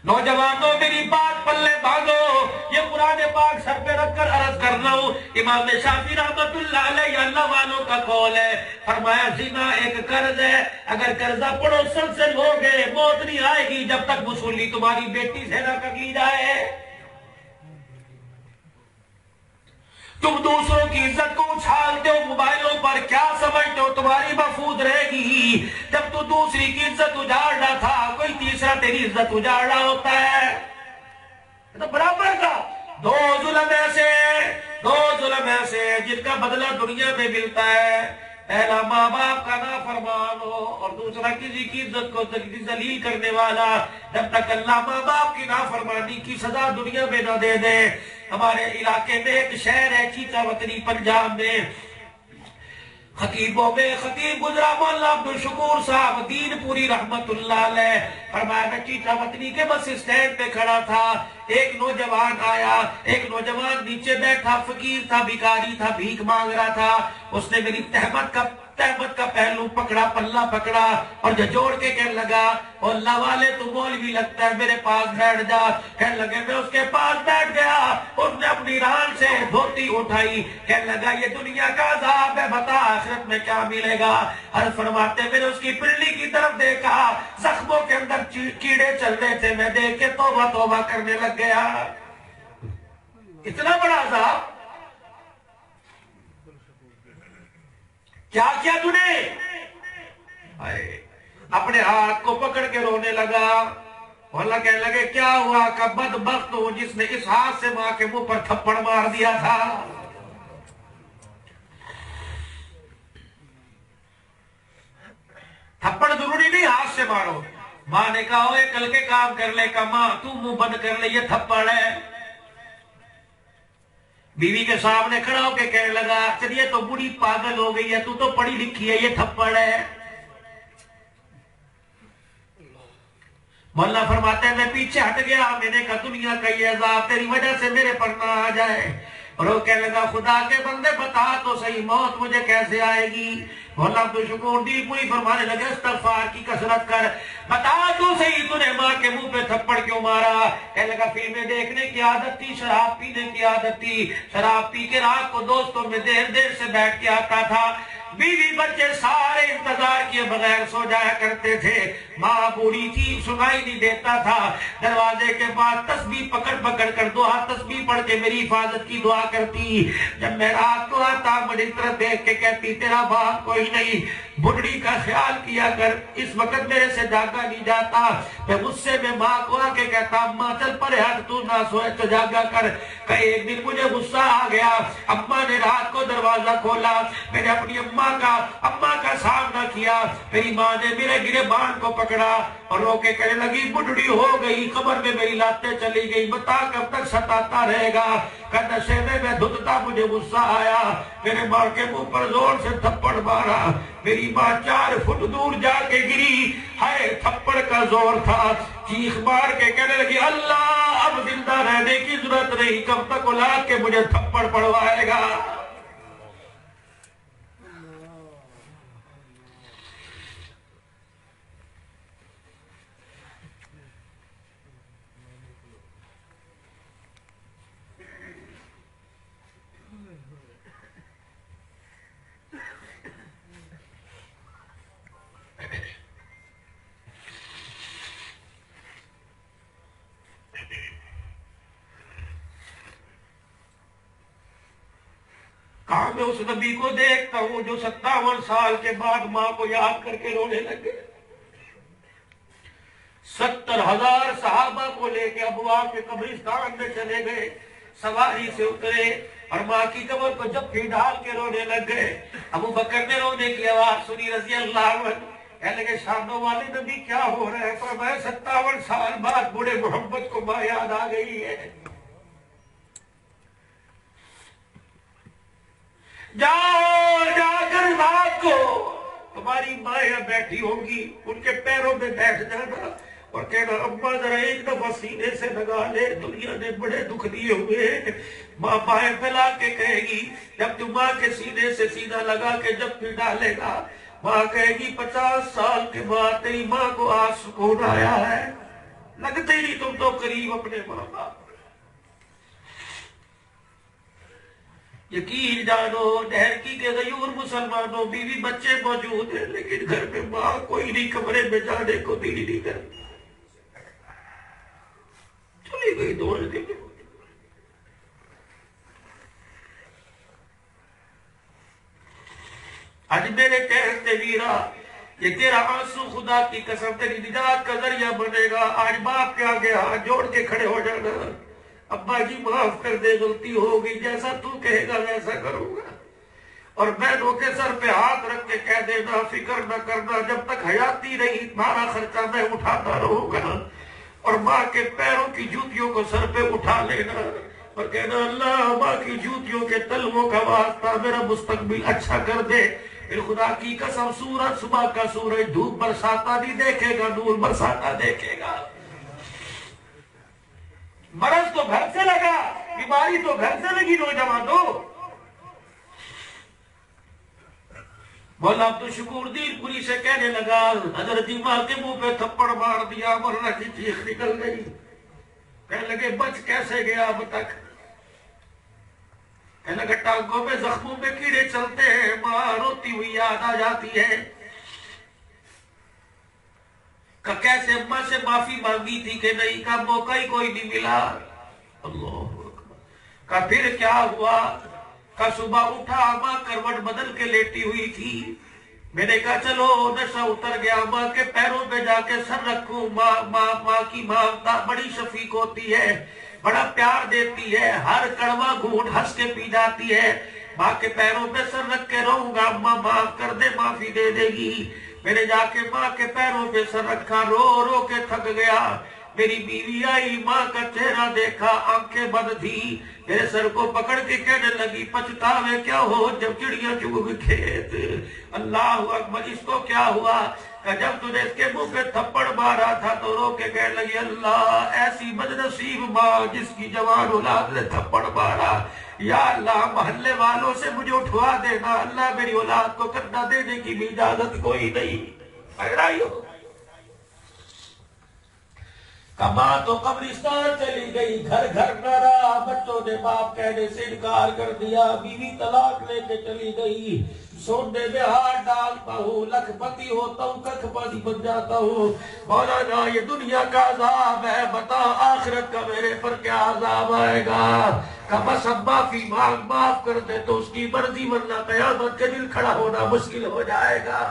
نوجوانوں میری بات پلے باندھو، یہ قرآن پاک سر پہ رکھ کر عرض کر رہا ہوں، امام شافعی رحمت اللہ علیہ اللہ والوں کا قول ہے، فرمایا زنا ایک قرض ہے، اگر قرضہ پڑو سلسل ہو گئے، موت نہیں آئے گی جب تک وصولی تمہاری بیٹی سے نہ کر لی جائے۔ تم دوسروں کی عزت کو اچھالتے ہو موبائلوں پر، کیا سمجھتے ہو تمہاری محفوظ رہے گی؟ جب تو دوسری کی عزت اجاڑ رہا تھا، کوئی تیسرا تیری عزت اجاڑ رہا ہوتا ہے، تو برابر کا دو ظلم ایسے جن کا بدلہ دنیا میں ملتا ہے، پہلا ماں باپ کا نافرمان ہو اور دوسرا کسی کی عزت کو ذلیل کرنے والا۔ جب تک اللہ ماں باپ کی نافرمانی کی سزا دنیا میں نہ دے دے۔ ہمارے علاقے میں ایک شہر ہے چیتا وطنی، پنجاب میں، خطیبوں میں خطیب گزرا مولانا عبدالشکور صاحب دین پوری رحمت اللہ علیہ، فرمایا میں چیتا وطنی کے بس اسٹینڈ پہ کھڑا تھا، ایک نوجوان آیا، ایک نوجوان نیچے بیٹھا، فقیر تھا، بھکاری تھا، بھیک مانگ رہا تھا، اس نے میری تہمت کا پہلو پکڑا، پلہ پکڑا اور جھجوڑ کے کہنے لگا، اور اللہ والے تو مولوی لگتا ہے، میرے پاس بیٹھ جا۔ کہنے لگے میں اس کے پاس بیٹھ گیا، اس نے اپنی ران سے دھوتی اٹھائی، کہنے لگا یہ دنیا کا عذاب ہے، بتا آخرت میں کیا ملے گا؟ عرض فرماتے میں نے اس کی پنڈلی کی طرف دیکھا، زخموں کے اندر کیڑے چل رہے تھے، میں دیکھ کے توبہ توبہ کرنے لگ گیا۔ اتنا بڑا عذاب کیا کیا تو نے؟ اپنے ہاتھ کو پکڑ کے رونے لگا، اور اللہ کہنے لگے کیا ہوا؟ کہ بدبخت ہو جس نے اس ہاتھ سے ماں کے منہ پر تھپڑ مار دیا تھا۔ تھپڑ ضروری نہیں ہاتھ سے مارو، ماں نے کہا ہوئے کل کے کام کر لے، کہ ماں تو منہ بند کر لے، یہ تھپڑ ہے۔ بیوی کے سامنے کھڑا ہو کے کہنے لگا چلیے تو بڑی پاگل ہو گئی ہے، تو پڑھی لکھی ہے، یہ تھپڑ ہے۔ مولانا فرماتے ہیں میں پیچھے ہٹ گیا، میں نے کہا دنیا کا یہ عذاب تیری وجہ سے میرے پر نہ آ جائے۔ اور وہ کہنے لگا خدا کے بندے بتا تو صحیح موت مجھے کیسے آئے گی؟ مولانا عبدالشکور دل پوری فرمانے لگے استغفار کی کثرت کر، بتا تو صحیح تو نے ماں کے منہ پہ تھپڑ کیوں مارا؟ کہنے لگا فلمیں دیکھنے کی عادت تھی، شراب پینے کی عادت تھی، شراب پی کے رات کو دوستوں میں دیر دیر سے بیٹھ کے آتا تھا، بیوی بچے سارے انتظار کیے بغیر سو جایا کرتے تھے، ماں بوڑھی تھی سنائی نہیں دیتا تھا، دروازے کے پاس تسبیح پکڑ پکڑ کر دعا تسبیح پڑھ کے میری حفاظت کی دعا کرتی۔ جب میں رات کو آتا مجھے اس طرح دیکھ کے کہتی تیرا باپ کوئی نہیں، بڑھڑی کا خیال کیا کر، اس وقت میرے سے جاگا نہیں جاتا۔ میں غصے میں ماں کو آ کے کہتا اماں چل پرے ہٹ، تو نہ سوئے تو جاگا کر۔ کہ ایک دن مجھے غصہ آ گیا، اماں نے رات کو دروازہ کھولا، میں نے اپنی اماں کا سامنا کیا، میری ماں نے میرے گریبان کو پکڑا اور رو کے کہنے لگی بڑھڑی ہو گئی، قبر میں میری لاتیں چلی گئی، بتا کب تک ستاتا رہے گا؟ کہ نشے میں دھدتا مجھے غصہ آیا، میرے ماں کے منہ پر زور سے تھپڑ مارا، میری ماں 4 فٹ دور جا کے گری، ہائے تھپڑ کا زور تھا، چیخ مار کے کہنے لگی اللہ اب زندہ رہنے کی ضرورت نہیں، کب تک اولاد کے مجھے تھپڑ پڑوائے گا؟ کہاں میں اس نبی کو دیکھتا ہوں جو 57 سال کے بعد ماں کو یاد کر کے رونے لگے، 70,000 صحابہ کو لے کے ابوا کے قبرستان میں چلے گئے، سواری سے اترے اور ماں کی قبر کو جب ڈال کے رونے لگ گئے۔ ابو بکر نے رونے کی آواز سنی رضی اللہ عنہ، کہنے لگے شانوں والے نبی کیا ہو رہا ہے؟ فرمایا 57 سال بعد بوڑھے محمد کو ماں یاد آ گئی ہے۔ جاؤ جا کر رات کو تمہاری مائیں بیٹھی ہوں گی، ان کے پیروں میں بیٹھ جانا اور کہنا اماں ذرا ایک دفعہ سینے سے لگا لے، دنیا نے بڑے دکھ دیے ہوئے۔ ماں بائیں پھیلا کے کہے گی، جب تم ماں کے سینے سے سینہ لگا کے جب بھی ڈالے گا، ماں کہے گی 50 سال کے بعد تیری ماں کو آج سکون آیا ہے، لگتے ہی نہیں تم تو قریب اپنے ماں باپ۔ یقین جانو ڈہرکی کے غیور مسلمانوں بیوی بچے موجود ہیں، لیکن گھر میں ماں کوئی نہیں، کمرے میں جانے کو دل ہی نہیں کرتی، چلی گئی دوڑ کے۔ آج میرے کہتے ویرا یہ تیرا آنسو خدا کی قسم تیری نجات کا ذریعہ بنے گا. آج باپ کے آگے ہاتھ جوڑ کے کھڑے ہو جانا, ابا جی معاف کر دے, غلطی ہو گئی, جیسا تو کہے گا ویسا کروں گا. اور بہنوں کے سر پہ ہاتھ رکھ کے کہہ دینا فکر نہ کرنا, جب تک حیاتی رہی تمہارا خرچہ میں اٹھاتا رہوں گا. اور ماں کے پیروں کی جوتیوں کو سر پہ اٹھا لینا اور کہنا اللہ ماں کی جوتیوں کے تلووں کا واسطہ میرا مستقبل اچھا کر دے. پھر خدا کی قسم سورج صبح کا سورج دھوپ برساتا نہیں دیکھے گا, نور برساتا دیکھے گا. مرض تو گھر سے لگا, بیماری تو گھر سے لگی نوجوانوں. مولا عبدالشکور دین پوری سے کہنے لگا حضرت امام کے منہ پہ تھپڑ مار دیا, مرنا کی چیخ نکل گئی. کہنے لگے بچ کیسے گیا اب تک؟ کہنے لگا ٹانگوں میں زخموں میں کیڑے چلتے ہیں, ماں روتی ہوئی یاد آ جاتی ہے کہ کیسے اماں سے معافی مانگی تھی کہ نہیں, کا موقع ہی کوئی نہیں ملا. اللہ اکبر. کہ پھر کیا ہوا؟ کہ صبح اٹھا, ماں کروٹ بدل کے لیٹی ہوئی تھی. میں نے کہا چلو نشہ اتر گیا, ماں کے پیروں پہ جا کے سر رکھوں. ماں کی ماں بڑی شفیق ہوتی ہے, بڑا پیار دیتی ہے, ہر کڑوا گھونٹ ہنس کے پی جاتی ہے. ماں کے پیروں پہ سر رکھ کے رہوں گا, ماں معاف کر دے, معافی دے دے گی. میں نے جا کے ماں کے پیروں پہ سر رکھا, رو رو کے تھک گیا. میری بیوی آئی, ماں کا چہرہ دیکھا, آنکھیں بند تھی, میرے سر کو پکڑ کے کہنے لگی پچھتاوے کیا ہو جب چڑیاں چگ گئی کھیت. اللہ اکبر. اس کو کیا ہوا کہ جب تجھے اس کے منہ پہ تھپڑ مارا تھا تو رو کے کہنے لگی اللہ ایسی بدنصیب ماں جس کی جوان اولاد نے تھپڑ مارا, یا اللہ محلے والوں سے مجھے اٹھوا دینا, اللہ میری اولاد کو کرنا دینے کی بھی اجازت کوئی نہیں. ماں تو قبرستان چلی گئی, گھر گھر نہ رہا, بچوں نے باپ کہنے سے انکار کر دیا, بیوی طلاق لے کے چلی گئی. سونے میں ہاتھ ڈالتا ہوں, لکھ پتی ہوتا ہوں, ککھ پتی بن جاتا ہوں. مولانا یہ دنیا کا عذاب ہے, بتا آخرت کا میرے پر کیا عذاب آئے گا. کہ بس اب معافی مانگ, معاف کر دے تو اس کی مرضی, ورنہ قیامت کے دن کھڑا ہونا مشکل ہو جائے گا.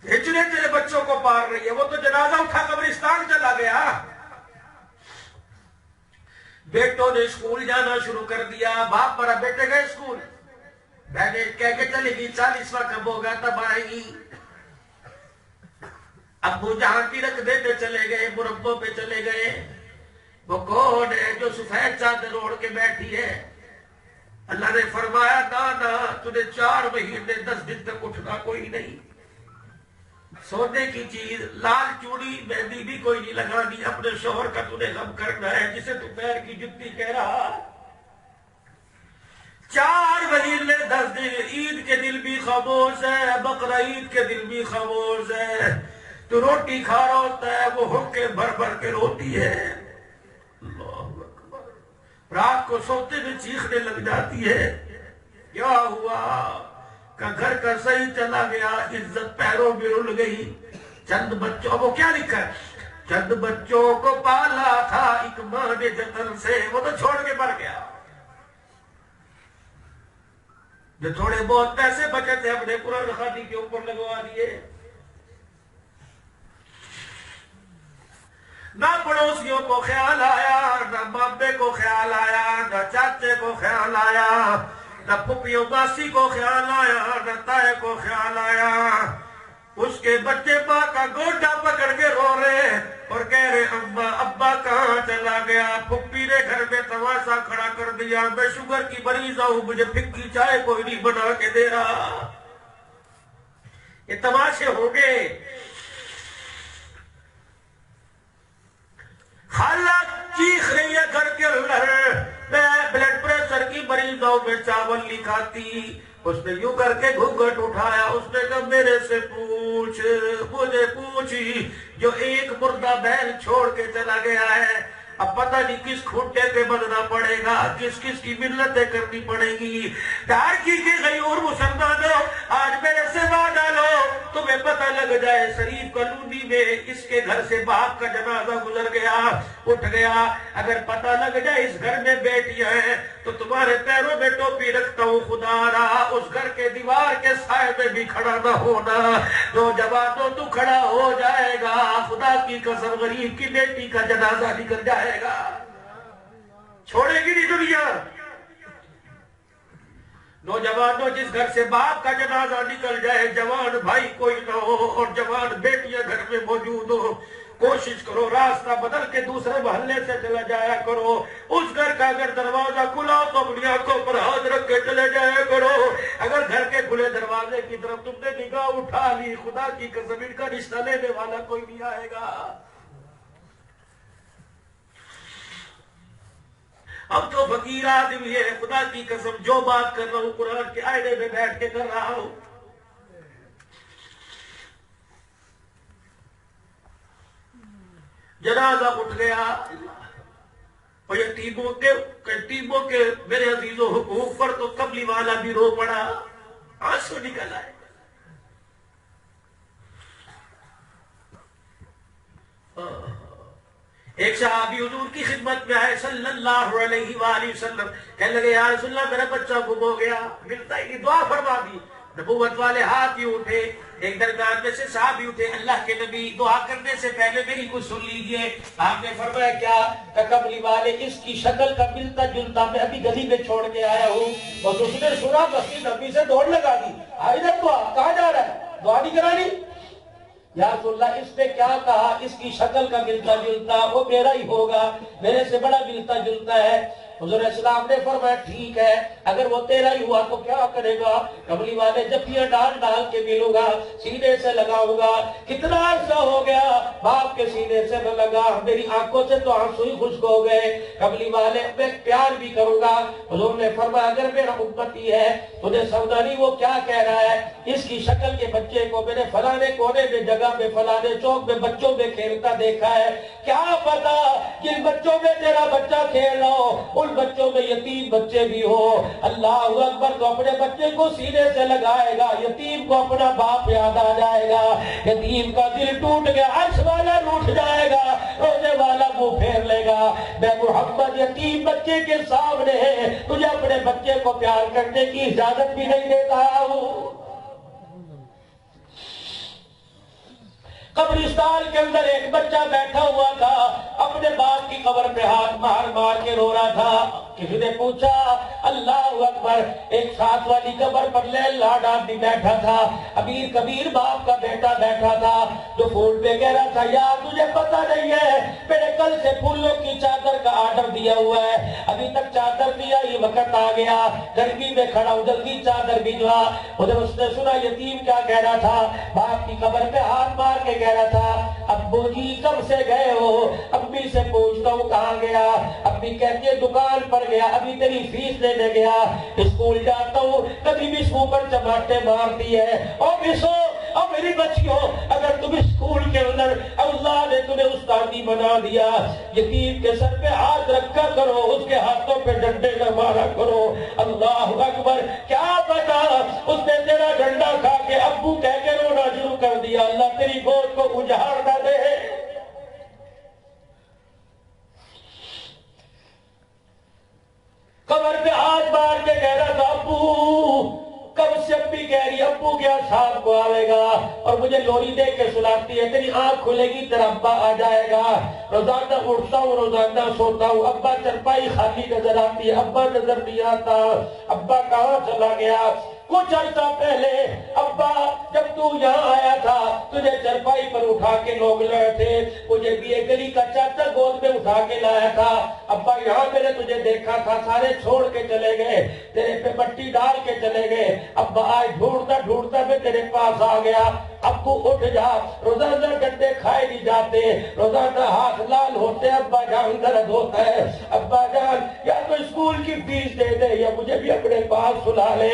ہجرے تیرے بچوں کو پار رہی ہے, وہ تو جنازہ اٹھا قبرستان چلا گیا. بیٹوں نے اسکول جانا شروع کر دیا, باپ بڑا بیٹے گئے اسکول, بہنیں کہہ کے چلے گی 40واں کب ہوگا تب آئے گی. ابو جہاں کی رکھ دیتے چلے گئے, مربوں پہ چلے گئے. وہ کون ہے جو سفید چادر اوڑھ کے بیٹھی ہے؟ اللہ نے فرمایا نانا تجھے 4 مہینے 10 دن تک اٹھنا کوئی نہیں. سونے کی چیز, لال چوڑی, مہندی بھی کوئی نہیں لگانی, اپنے شوہر کا تُو نے غم کرنا ہے جسے تو پیر کی جتی کہہ رہا. 4 مہینے 10 دن, عید کے دل بھی خاموش ہے, بقرہ عید کے دل بھی خاموش ہے. تو روٹی کھا رہا ہوتا ہے, وہ حقے بھر بھر کے روتی ہے. اللہ اکبر. رات کو سوتے میں چیخنے لگ جاتی ہے. کیا ہوا کہ گھر کا صحیح چلا گیا, عزت پیروں میں رل گئی. چند بچوں کو کیا لکھا ہے, چند بچوں کو پالا تھا ایک ماں نے جتن سے, وہ تو چھوڑ کے مر گیا. جو تھوڑے بہت پیسے بچے تھے اپنے قرآن خوانی کے اوپر لگوا دیے. نہ پڑوسیوں کو خیال آیا, نہ مامے کو خیال آیا, نہ چاچے کو خیال آیا, نہ پھپھیوں ماسی کو خیال آیا, نہ تائے کو خیال آیا. اس کے بچے ماں کا گوٹا پکڑ کے رو رہے اور کہہ رہے اماں ابا کہاں چلا گیا. پھپھی نے گھر میں تماشا کھڑا کر دیا, میں شوگر کی مریض ہوں, مجھے پھکی چائے کوئی نہیں بنا کے دے رہا. یہ تماشے ہو گئے. خالہ چیخ رہی ہے گھر کے اندر, میں بلڈ پریشر کی مریض ہوں, میں چاول نہیں کھاتی. اس نے یوں کر کے گھونگھٹ اٹھایا, اس نے کہا میرے سے پوچھ, مجھے پوچھ, جو ایک مردہ بیل چھوڑ کے چلا گیا ہے اب پتہ نہیں کس کھوٹے پہ بدنا پڑے گا، کس کس کی منتیں کرنی پڑے گی۔ پیار کی غیور مسلمانوں، آج میرے سے وعدہ لو، تمہیں پتہ لگ جائے شریف کالونی میں اس کے گھر سے باپ کا جنازہ گزر گیا، اٹھ گیا، اگر پتہ لگ جائے اس گھر میں بیٹیاں ہیں تو تمہارے پیروں میں ٹوپی رکھتا ہوں خدا رہا، اس گھر کے دیوار کے سائے میں بھی کھڑا نہ ہونا۔ نوجوانوں تو کھڑا ہو جائے گا، خدا کی قسم غریب کی بیٹی کا جنازہ نکل جائے گا، چھوڑے گی نہیں دنیا۔ نوجوانوں جس گھر سے باپ کا جنازہ نکل جائے، جوان بھائی کوئی نہ ہو اور جوان بیٹیاں گھر میں موجود ہو، کوشش کرو راستہ بدل کے دوسرے محلے سے چلا جایا کرو۔ اس گھر کا اگر دروازہ کھلا تو اپنی آنکھوں پر ہاتھ رکھ کے چلے جایا کرو۔ اگر گھر کے کھلے دروازے کی طرف تم نے نگاہ اٹھا لی، خدا کی قسم ان کا رشتہ لینے والا کوئی نہیں آئے گا۔ اب تو فقیر آدمی ہے، خدا کی قسم جو بات کر رہا ہوں قرآن کے آئینے میں بیٹھ کے کر رہا ہوں۔ جنازہ اٹھ گیا اور یتیموں کے میرے عزیزوں حقوق پر تو قبلی والا بھی رو پڑا، آنسو نکل آئے۔ ایک صحابی حضور کی خدمت میں آئے صلی اللہ علیہ وآلہ وسلم، کہنے لگے یا رسول اللہ میرا بچہ گم ہو گیا، ملتا ہی نہیں، دعا فرما دی۔ نبوت والے ہاتھ ہی اٹھے، ایک درمیان میں سے صحابی اٹھے، اللہ کے نبی دعا کرنے سے پہلے میری کچھ سن لیجئے۔ آپ نے فرمایا کیا؟ قبلی والے اس کی شکل کا ملتا جلتا میں ابھی گلی میں چھوڑ کے آیا ہوں، بس اس نے سنا بستی نبی سے دوڑ لگا دی، آئی جب دعا کہاں جا رہا ہے، دعا نہیں کرانی؟ یا رسول اللہ اس نے کیا کہا؟ اس کی شکل کا ملتا جلتا وہ میرا ہی ہوگا، میرے سے بڑا ملتا جلتا ہے۔ حضور اسلام نے فرمایا ٹھیک ہے، اگر وہ تیرا ہی ہوا تو کیا کرے گا؟ قبلی والے جفیاں ڈال ڈال کے ملوں گا، سینے سے لگاؤں گا، کتنا عرصہ ہو گیا باپ کے سینے سے نہ لگا، میری آنکھوں سے تو آنسو ہی خشک ہو گئے، قبلی والے میں پیار بھی کروں گا۔ حضور نے فرمایا اگر میرا امتی ہے تجھے سمجھا نہیں وہ کیا کہہ رہا ہے، اس کی شکل کے بچے کو میں نے فلانے کونے میں جگہ میں فلانے چوک میں بچوں میں کھیلتا دیکھا ہے، کیا پتا جن بچوں میں تیرا بچہ کھیل رہا ہو ان بچوں میں یتیم بچے بھی ہو۔ اللہ اکبر، تو اپنے بچے کو سینے سے لگائے گا، یتیم کو اپنا باپ یاد آ جائے گا، یتیم کا دل ٹوٹ گیا، عرش والا روٹھ جائے گا، رونے والا منہ پھیر لے گا۔ میں محمد یتیم بچے کے سامنے تجھے اپنے بچے کو پیار کرنے کی اجازت بھی نہیں دیتا ہوں۔ قبرستان کے اندر ایک بچہ بیٹھا ہوا تھا، اپنے باپ کی قبر پہ ہاتھ مار مار کے رو رہا تھا۔ کسی نے پوچھا اللہ اکبر، ایک ساتھ والی قبر پر لاڈ آدمی بیٹھا تھا، امیر کبیر باپ کا بیٹا بیٹھا تھا، جو فون پہ کہہ رہا تھا یار تجھے پتہ نہیں ہے میں نے کل سے پھولوں کی چادر کا آرڈر دیا ہوا ہے، ابھی تک چادر دیا ہی وقت آ گیا، گرمی میں کھڑا ہوں جلدی چادر بھیجوا۔ ادھر اس نے سنا یتیم کیا کہہ رہا تھا، باپ کی قبر پہ ہاتھ مار کے کہہ رہا تھا ابو جی کب سے گئے ہو؟ امی سے پوچھتا ہوں کہاں گیا؟ امی کہتی ہے دکان پر گیا، ابھی تیری فیس لینے گیا، اسکول جاتا ہوں کبھی بھی اس پر چماٹے مارتی ہے۔ اور بسو اور میری بچیوں، اگر تم اسکول کے اندر اللہ نے تمہیں استادی بنا دیا، یتیم کے سر پہ ہاتھ رکھا کرو، اس کے ہاتھوں پہ ڈنڈے نہ مارا کرو۔ اللہ اکبر، کیا پتا اس نے تیرا ڈنڈا کھا کے ابو کہہ کے رونا شروع کر دیا، اللہ تیری گود کو اجاڑ نہ دے۔ قبر پہ ہاتھ مار کے کہہ رہا تھا ابو، کب سے امی کہہ رہی ابو کیا شام کو آئے گا اور مجھے لوری دے کے سلاتی ہے، تیری آنکھ کھلے گی تیرا ابا آ جائے گا۔ روزانہ اٹھتا ہوں روزانہ سوتا ہوں، ابا چرپائی خالی نظر آتی ہے، ابا نظر نہیں آتا، ابا کہاں چلا گیا؟ کچھ عرصہ پہلے ابا جب تو یہاں آیا تھا تجھے چرپائی پر اٹھا کے لوگ لائے تھے، مجھے بھی ایک گلی کا چاچا گود میں اٹھا کے لایا تھا، ابا یہاں میں نے تجھے دیکھا تھا، سارے چھوڑ کے چلے گئے، تیرے پہ مٹی ڈال کے چلے گئے، ابا آج ڈھونڈتا ڈھونڈتا میں تیرے پاس آ گیا۔ ابو اٹھ جا، روزانہ ڈنڈے کھائے نہیں جاتے، روزانہ ہاتھ لال ہوتے، ابا جان درد ہوتا ہے، ابا جان یا تو اسکول کی فیس دے دے یا مجھے بھی اپنے پاس سلا لے۔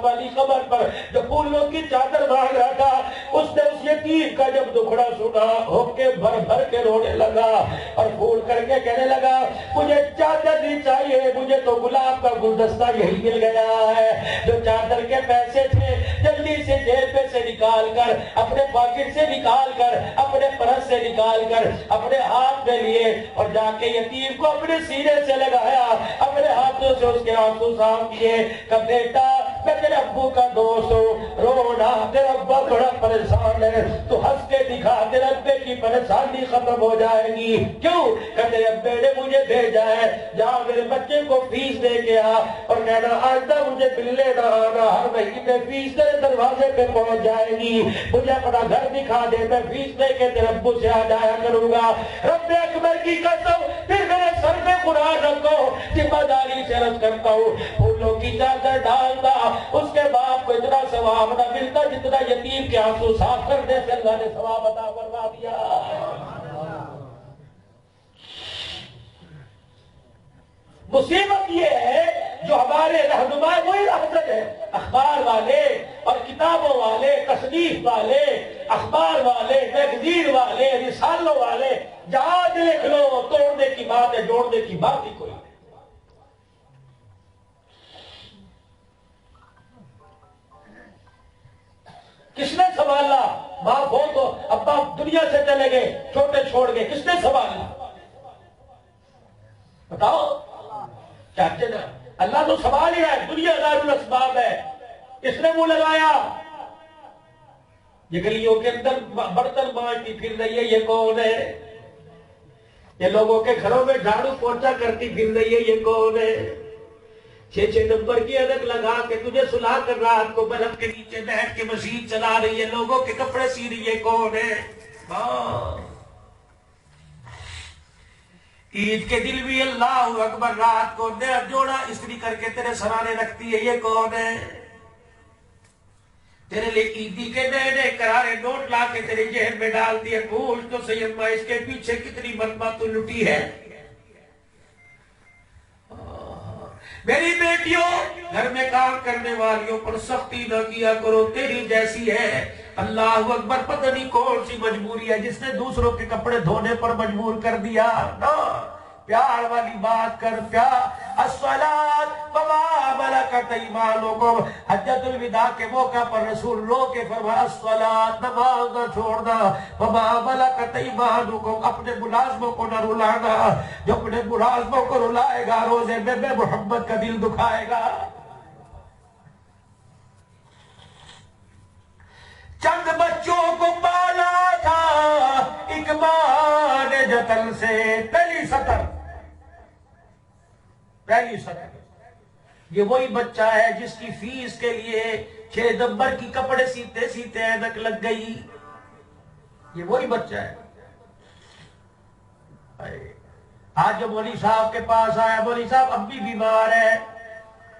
والی قبر پر جو پھولوں کی چادر مانگ رہا تھا اس نے اس یتیم یتیم کا جب دکھڑا سنا ہو کے بھر بھر کے رونے لگا اور پھول کر کے کہنے لگا مجھے چادر نہیں چاہیے، مجھے تو گلاب کا گلدستہ یہی مل گیا ہے۔ جو چادر کے پیسے تھے جلدی سے جیب میں سے نکال کر، اپنے پاکٹ سے نکال کر، اپنے پرس سے نکال کر اپنے ہاتھ میں لیے اور جا کے یتیم کو اپنے سینے سے لگایا، اپنے ہاتھوں سے اس کے آنسو صاف کیے کہ بیٹا میں تیرے ابو کا دوست ہوں، رونا، تیرا ابا بڑا پریشان ہے، تو ہنس کے دکھا، تیرے ابے کی پریشانی ختم ہو جائے گی۔ کیوں کہ تیرے ابے نے مجھے بھیجا ہے، جا میرے بچے کو فیس دے کے آ اور کہنا آئندہ مجھے ملنے نہ آنا، ہر مہینے فیس تیرے دروازے پہ پہنچ جائے گی، مجھے اپنا گھر دکھا دے، میں فیس دے کے تیرے ابو سے آ جایا کروں گا۔ رب اکبر کی قسم، پھر میرے سر پہ قرآن رکھو، ذمہ داری سے عرض کرتا ہوں، پھولوں کی چادر ڈالتا، اس کے باپ کو اتنا ثواب نہ ملتا جتنا یتیم کے آنسو صاف کرنے سے اللہ نے ثواب عطا فرما دیا۔ مصیبت یہ ہے جو ہمارے رہنما وہی رہزن ہے، اخبار والے اور کتابوں والے، تصنیف والے، اخبار والے، میگزین والے، رسالوں والے، جہاز لکھ لو، توڑنے کی بات ہے، جوڑنے کی بات ہی کوئی نہیں۔ کس نے سنبھالا؟ باپ ہو تو ابا دنیا سے چلے گئے، چھوٹے چھوڑ گئے، کس نے سنبھالا؟ بتاؤ، چاہتے نا اللہ تو سنبھال ہی ہے، دنیا دار الاسباب ہے، کس نے منہ لگایا؟ یہ گلیوں کے اندر برتن مانجتی پھر رہی ہے، یہ کون ہے؟ یہ لوگوں کے گھروں میں جھاڑو پوچھا کرتی پھر رہی ہے، یہ کون ہے؟ 6 نمبر کی ادک لگا کے تجھے سلا کر رات کو برف کے نیچے بیٹھ کے مشین چلا رہی ہے، لوگوں کے کپڑے سی رہی ہے، کون ہے؟ عید کے دل بھی اللہ اکبر رات کو نیا جوڑا استری کر کے تیرے سرانے رکھتی ہے، یہ کون ہے؟ تیرے لئے عیدی کے نئے نئے کرارے نوٹ لا کے تیرے جہن میں ڈالتی ہے، پوچھ تو سیدمہ اس کے پیچھے کتنی مرتبہ تو لٹی ہے؟ میری بیٹیوں، گھر میں کام کرنے والیوں پر سختی نہ کیا کرو، تیری جیسی ہے۔ اللہ اکبر، پتہ نہیں کون سی مجبوری ہے جس نے دوسروں کے کپڑے دھونے پر مجبور کر دیا۔ نا پیار والی بات کر، پیار۔ الصلاۃ وما ملکت ایمانکم، حجۃ الوداع کے موقع پر رسول رو کے فرمایا الصلاۃ، نماز نہ چھوڑنا، وما ملکت ایمانکم، اپنے ملازموں کو نہ رلانا، جو اپنے ملازموں کو رلائے گا روزے میں محمد کا دل دکھائے گا۔ چند بچوں کو پالا تھا ایک ماں نے جتن سے، پہلی سطر، یہ وہی بچہ ہے جس کی فیس کے لیے 6 نمبر کی کپڑے سیتے سیتے اینک لگ گئی، یہ وہی بچہ ہے۔ آج جو مولوی صاحب کے پاس آیا، مولوی صاحب اب بھی بیمار ہے،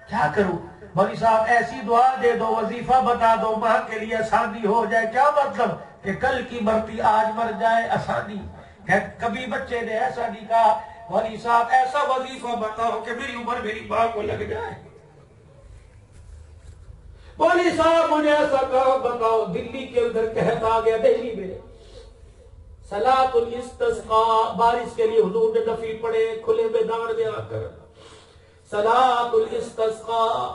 کیا کروں؟ مولوی صاحب ایسی دعا دے دو، وظیفہ بتا دو، ماں کے لیے آسانی ہو جائے۔ کیا مطلب کہ کل کی مرتی آج مر جائے؟ آسانی ہے۔ کبھی بچے نے ایسا نہیں کہا مولوی صاحب ایسا وظیفہ بتاؤ کہ میری عمر میری ماں کو لگ جائے۔ مولوی صاحب مجھے ایسا کام بتاؤ، دلی کے اندر قحط آ گیا، دہلی میں صلاۃ الاستسقاء، بارش کے لیے حضور نے نفل پڑھے کھلے میدان میں آ کر، صلاۃ الاستسقاء،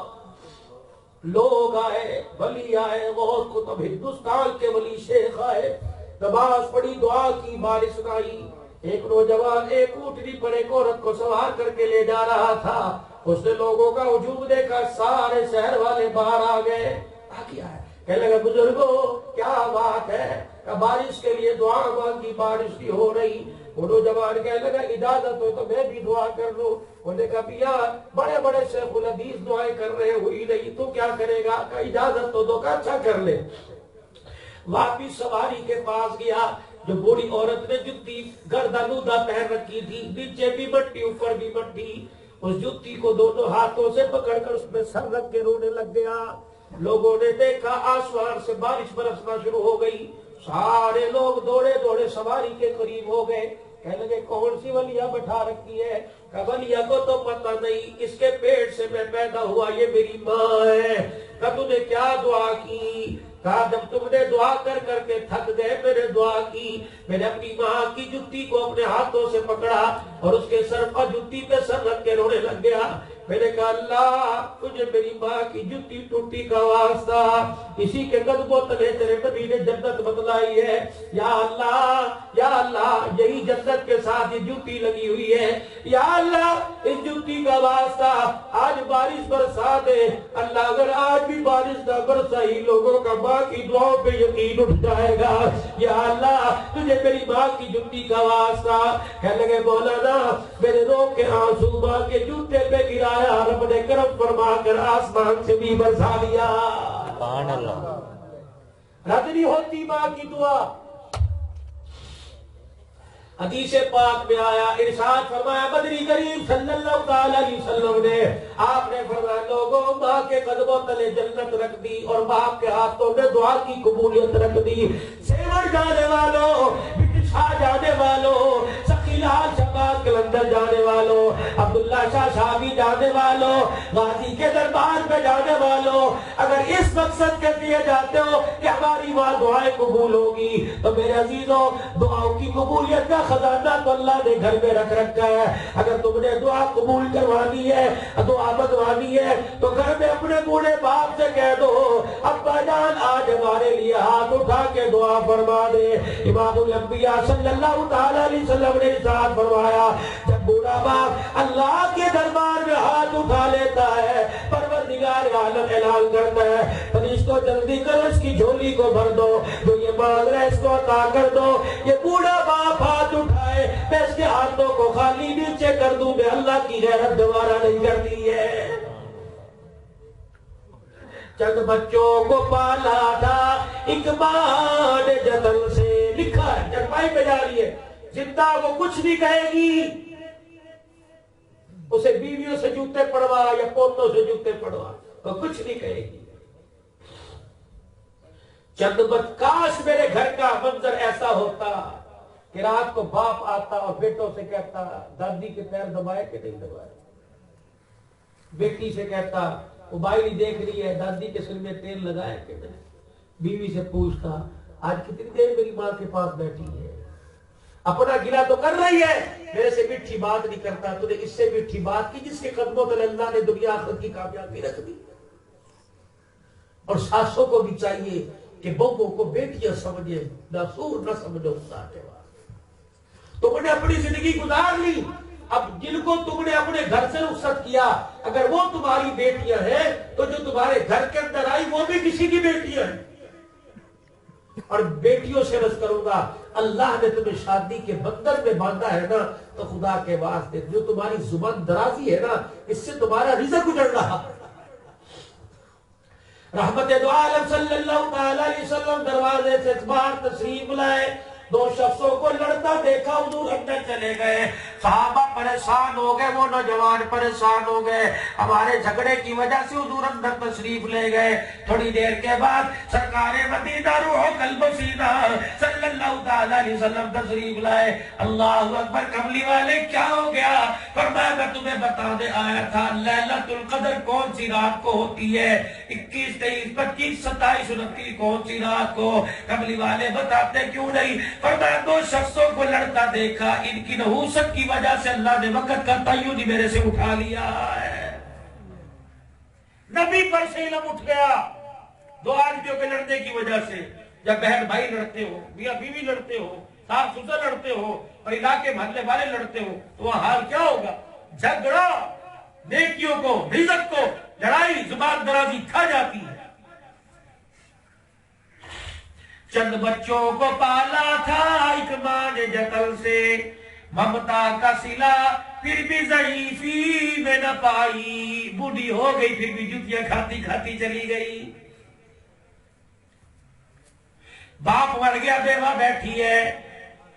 لوگ آئے، ولی آئے، غوث قطب ہندوستان کے ولی شیخ آئے، نماز پڑھی، دعا کی، بارش نہ آئی۔ ایک نوجوان ایک اونٹنی پر ایک عورت کو سوار کر کے لے جا رہا تھا، اس نے لوگوں کا ہجوم دیکھا، سارے شہر والے باہر آ گئے۔ کیا ہے؟ کہنے لگا بزرگوں کیا بات ہے؟ کہ بارش کے لیے دعا مانگی، بارش نہیں ہو رہی۔ وہ نوجوان کہنے لگا اجازت ہو تو میں بھی دعا کر لوں۔ انہوں نے کہا بھیا بڑے بڑے شیخ الحدیث دعائیں کر رہے ہوئی نہیں، تو کیا کرے گا؟ کہ اجازت تو دو، کہ اچھا کر لے۔ واپس سواری کے پاس گیا، جو بوڑھی عورت نے جتی گردہ لودہ پہن رکھی تھی، نیچے بھی مٹی اوپر بھی مٹی، اس جتی کو دونوں ہاتھوں سے پکڑ کر اس میں سر رکھ کے رونے لگ گیا۔ لوگوں نے دیکھا آسمان سے بارش برسنا شروع ہو گئی، سارے لوگ دوڑے دوڑے سواری کے قریب ہو گئے، کہنے لگے کون سی ولیہ بٹھا رکھی ہے؟ کہ ولیہ کو تو پتہ نہیں، اس کے پیٹ سے میں پیدا ہوا، یہ میری ماں ہے۔ کہ تو نے کیا دعا کی؟ کہا جب تم نے دعا کر کر کے تھک گئے میں نے دعا کی، میں نے اپنی ماں کی جوتی کو اپنے ہاتھوں سے پکڑا اور اس کے سر پر جوتی پہ سر رکھ کے رونے لگ گیا۔ میں نے کہا اللہ تجھے میری ماں کی جوتی ٹوٹی کا واسطہ، اسی کے قدموں تلے تیرے نبی نے جنت بتلائی ہے، یا اللہ یہی جنت کے ساتھ یہ جوتی لگی ہوئی ہے، یا اللہ اس جوتی کا واسطہ آج بارش برسا دے۔ اللہ اگر آج بھی بارش نہ برسائی لوگوں کا ماں کی دعاؤں پہ یقین اٹھ جائے گا، یا اللہ تجھے میری ماں کی جوتی کا واسطہ۔ کہنے لگے مولانا میرے رو کے آنسو ماں کے جوتے پہ گرایا، رب نے کرم فرما کر آسمان سے بھی برسا دیا۔ سبحان اللہ۔ رد نہیں ہوتی ماں کی دعا۔ حدیث پاک میں آیا، ارشاد فرمایا بدری کریم صلی اللہ علیہ وسلم نے، آپ نے فرمایا لوگوں ماں کے قدموں تلے جنت رکھ دی اور باپ کے ہاتھوں میں دعا کی قبولیت رکھ دی۔ سیور جانے والوں، بٹشاہ جانے والوں، سخیلال شہباز کلندر جانے والوں، عبداللہ شاہ شابی جانے والوں، غازی کے دربار پہ جانے والوں، اگر اس مقصد کے لیے جاتے ہو کہ ہماری ماں دعائیں قبول ہوگی تو میرے عزیزوں دعاؤں کی قبولیت کا خزانہ تو اللہ نے گھر میں رکھ رکھا ہے۔ اگر تم نے دعا قبول کروانی ہے، دعا بدوانی ہے تو گھر میں اپنے بوڑھے باپ سے کہہ دو ابا جان آج ہمارے لیے ہاتھ اٹھا کے دعا فرما دے۔ امام الانبیاء صلی اللہ تعالی علیہ وسلم نے ارشاد فرمایا جب بوڑھا باپ اللہ کے دربار میں ہاتھ اٹھا لیتا ہے پروردگار عالم اعلان کرتا ہے فرشتوں جلدی کرو اس کی جھولی کو بھر دو، جو یہ مانگ رہا ہے اس کو عطا کر دو۔ یہ بوڑھا باپ ہاتھ اٹھائے میں اس کے ہاتھوں کو خالی نیچے کر دوں، میں اللہ کی غیرت دوبارہ نہیں کرتی ہے۔ چند بچوں کو پالا تھا ایک ماں نے جتن سے، لکھا ہے چرپائی پہ جا رہی ہے، زندہ وہ کچھ نہیں کہے گی، اسے بیویوں سے جوتے پڑوا یا پوتوں سے جوتے پڑوا وہ کچھ نہیں کہے گی۔ چند کاش میرے گھر کا منظر ایسا ہوتا کہ رات کو باپ آتا اور بیٹوں سے کہتا دادی کے پیر دبائے کہ نہیں دبائے، بیٹی سے کہتا موبائل دیکھ رہی ہے دادی کے سر میں تیل لگائے کہ نہیں، بیوی سے پوچھتا آج کتنی دیر میری ماں کے پاس بیٹھی ہے، اپنا گلہ تو کر رہی ہے میرے سے میٹھی بات نہیں کرتا، تو نے اس سے میٹھی بات کی جس کے قدموں تلے اللہ نے دنیا آخرت کی کامیابی رکھ دی۔ اور ساسوں کو بھی چاہیے کہ بہووں کو بیٹیاں سمجھے، ناسور نہ سمجھو خدا کے بعد۔ تم نے اپنی زندگی گزار لی، اب جن کو تم نے اپنے گھر سے رخصت کیا اگر وہ تمہاری بیٹیاں ہیں تو جو تمہارے گھر کے اندر آئی وہ بھی کسی کی بیٹیاں ہیں۔ اور بیٹیوں سے عرض کروں گا اللہ نے تمہیں شادی کے بندر میں باندھا ہے نا تو خدا کے واسطے جو تمہاری زبان درازی ہے نا اس سے تمہارا رزق گزر رہا۔ رحمت دو عالم صلی اللہ علیہ وسلم دروازے سے باہر تشریف لائے، دو شخصوں کو لڑتا دیکھا حضور اندر چلے گئے، صحابہ پریشان ہو گئے، وہ نوجوان پریشان ہو گئے، ہمارے جھگڑے کی وجہ سے حضور اندر تشریف لے گئے۔ تھوڑی دیر کے بعد سرکار مدینہ روح قلب سینہ صلی اللہ علیہ وسلم تشریف لائے۔ اللہ اکبر، کملی والے کیا ہو گیا؟ فرمایا میں تمہیں بتانے آیا تھا لیلۃ القدر کون سی رات کو ہوتی ہے، 21 23 25 27 29 کون سی رات کو؟ کملی والے بتاتے کیوں نہیں؟ فرمایا دو شخصوں کو لڑتا دیکھا، ان کی نحوست کی وجہ سے اللہ نے وقت کا تعین ہی میرے سے اٹھا لیا ہے۔ نبی پر سے علم اٹھ گیا دو آدمیوں کے لڑنے کی وجہ سے۔ جب بہن بھائی لڑتے ہو، میاں بیوی لڑتے ہو، ساس سسر لڑتے ہو اور علاقے محلے والے لڑتے ہو تو وہاں حال کیا ہوگا؟ جھگڑا نیکیوں کو، رزق کو، لڑائی زبان درازی کھا جاتی ہے۔ چند بچوں کو پالا تھا ایک ماں نے جتن سے، ممتا کا صلہ پھر بھی ضعیفی میں نہ پائی، بوڑھی ہو گئی پھر بھی جوتیاں کھاتی کھاتی چلی گئی۔ باپ مر گیا، بیوہ بیٹھی ہے،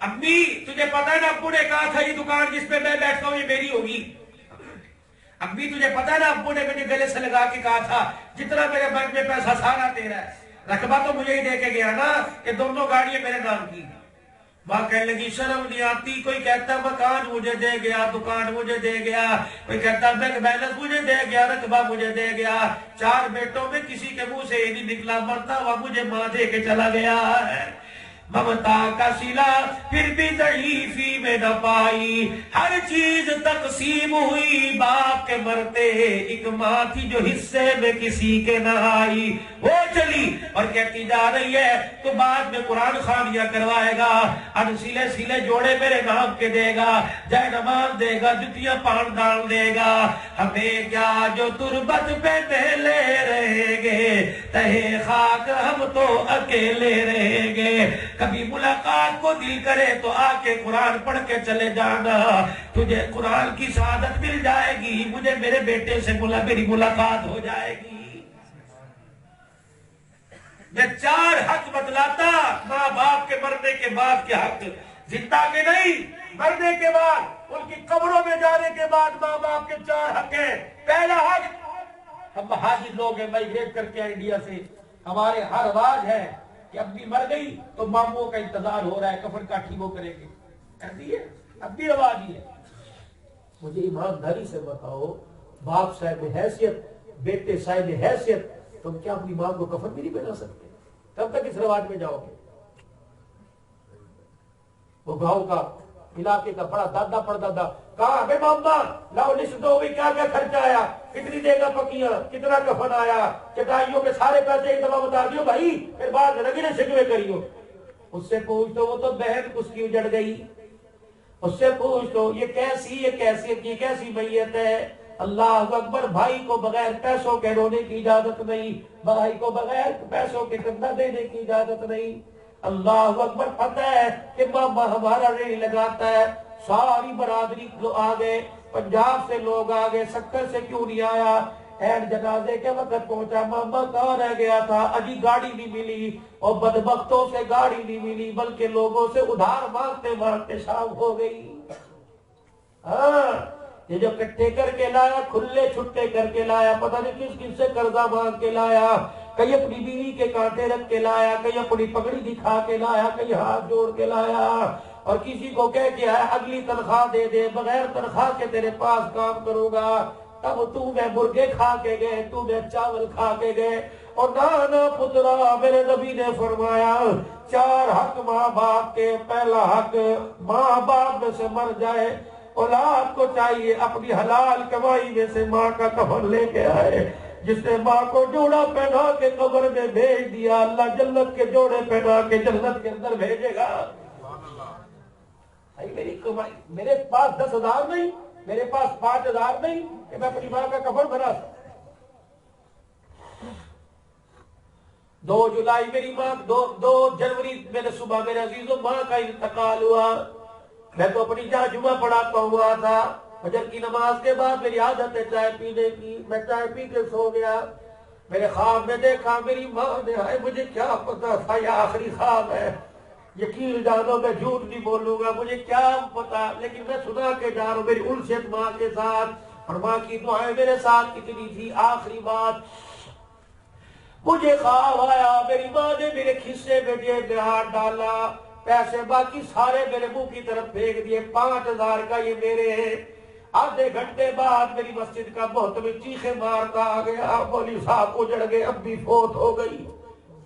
امی تجھے پتا ہے نا ابو نے کہا تھا یہ دکان جس پہ میں بیٹھتا ہوں یہ میری ہوگی، امی تجھے پتا ہے نا ابو نے مجھے گلے سے لگا کے کہا تھا جتنا میرے بینک میں پیسہ سارا تیرا ہے، رقبہ تو مجھے ہی دے کے گیا نا کہ دونوں گاڑیاں میرے نام کی۔ ماں کہنے لگی شرم نہیں آتی، کوئی کہتا مکان مجھے دے گیا، دکان مجھے دے گیا، کوئی کہتا بینک بیلنس مجھے دے گیا، رقبہ مجھے دے گیا، 4 بیٹوں میں کسی کے منہ سے یہ نہیں نکلا مرتا ہوا مجھے ماں دے کے چلا گیا ہے۔ ممتا کا سلا پھر بھی ضعیفی میں نہ پائی، ہر چیز تقسیم ہوئی باپ کے مرتے، ایک ماں تھی جو حصے میں کسی کے نہ آئی۔ وہ چلی اور کہتی جا رہی ہے تو بعد میں قرآن خوانیاں کروائے گا، ان سلے سلے جوڑے میرے نام کے دے گا، جائے نماز دے گا، جتیاں پان ڈال دے گا، ہمیں کیا جو تربت پہ میلے رہیں گے، تہے خاک ہم تو اکیلے رہیں گے۔ کبھی ملاقات کو دل کرے تو آ کے قرآن پڑھ کے چلے جانا، تجھے قرآن کی سعادت مل جائے گی، مجھے میرے بیٹے سے میری ملاقات ہو جائے گی۔ میں 4 حق بتلاتا، ماں باپ کے مرنے کے بعد کے حق، زندہ کے نہیں، مرنے کے بعد، ان کی قبروں میں جانے کے بعد ماں باپ کے 4 حق ہیں۔ پہلا حق، ہم مہاجر لوگ ہیں، مائگریٹ کر کے انڈیا سے، ہمارے ہر رواج ہے کہ اب بھی مر گئی تو ماموں کا انتظار ہو رہا ہے، کفن کاٹھی وہ کریں گے، ایسی ہے، اب بھی رواج ہی ہے۔ مجھے ایمانداری سے بتاؤ، باپ صاحب حیثیت، بیٹے صاحب حیثیت، تم کیا اپنی ماں کو کفن بھی نہیں پہنا سکتے؟ تب تک اس رواج میں جاؤ گے؟ وہ گاؤں کا علاقے کا بڑا دادا پردادا، کہاں بے ماما لاؤ لسٹ دو بھی کیا کیا خرچہ آیا، کتنی دے گا پکیاں، کتنا کفن آیا، چٹائیوں کے سارے پیسے ایک دفعہ بتا دیو بھائی، پھر بعد میں رگڑے شکوے کریو۔ اس سے پوچھ تو وہ تو بہن اس کی اجڑ گئی، اس سے پوچھ تو یہ کیسی میت ہے۔ اللہ اکبر، بھائی کو بغیر پیسوں کے رونے کی اجازت نہیں، بھائی کو بغیر پیسوں کے کندھا دینے کی اجازت نہیں۔ اللہ اکبر، پتہ ہے کہ ماما ہمارا ریڑھی لگاتا ہے، ساری برادری آ گئے، پنجاب سے لوگ آ گئے، سکر سے کیوں نہیں آیا؟ اینڈ جنازے کے وقت پہنچا، ماما کہاں رہ گیا تھا؟ اجی گاڑی نہیں ملی، اور بدبختوں سے گاڑی نہیں ملی، بلکہ لوگوں سے ادھار مانگتے مانگتے شام ہو گئی۔ ہاں، یہ جو کٹھے کر کے لایا، کھلے چھٹے کر کے لایا، پتہ نہیں کس کس سے قرضہ مانگ کے لایا، کہیں اپنی بیوی کے کانٹے رکھ کے لایا، کہیں اپنی پگڑی دکھا کے لایا، کہیں ہاتھ جوڑ کے لایا، اور کسی کو کہہ کے آیا اگلی تنخواہ دے دے، بغیر تنخواہ کے تیرے پاس کام کروں گا۔ تب تو میں مرغے کھا کے گئے، تو میں چاول کھا کے گئے، اور نانا پترا، میرے نبی نے فرمایا 4 حق ماں باپ کے۔ پہلا حق، ماں باپ میں سے مر جائے، اولاد کو چاہیے اپنی حلال کمائی میں سے ماں کا کفن لے کے آئے۔ جس نے ماں کو جوڑا پہنا کے قبر میں بھیج دیا، اللہ جنت کے جوڑے پہنا کے جنت کے اندر بھیجے گا۔ میری کمائی، میرے پاس 10,000 نہیں، میرے پاس 5,000 نہیں کہ میں اپنی ماں کا کفن بنا سکتا۔ 2 جولائی میری ماں، 2 جنوری میرے صبح میرے عزیزوں ماں کا انتقال ہوا۔ میں تو اپنی جہاں جمعہ پڑھاتا ہوا تھا، فجر کی نماز کے بعد میری عادت ہے چائے پینے کی، میں چائے پی کے سو گیا۔ میرے خواب میں دیکھا میری ماں نے، مجھے کیا پتا تھا یہ آخری خواب ہے، یقین جانو میں جھوٹ نہیں بولوں گا، مجھے کیا پتا، لیکن میں سنا کے جا رہا ہوں میری انست ماں کے ساتھ، اور ماں کی دعائیں میرے ساتھ کتنی تھی۔ آخری بات، مجھے خواب آیا میری ماں نے میرے کھسے میں جیب میں ہاتھ ڈالا، پیسے باقی سارے میرے منہ کی طرف پھینک دیے، 5,000 کا یہ میرے ہیں۔ آدھے گھنٹے بعد میری مسجد کا محتمم چیخے مارتا آ گیا، مولوی صاحب اجڑ گئے، امی فوت ہو گئی۔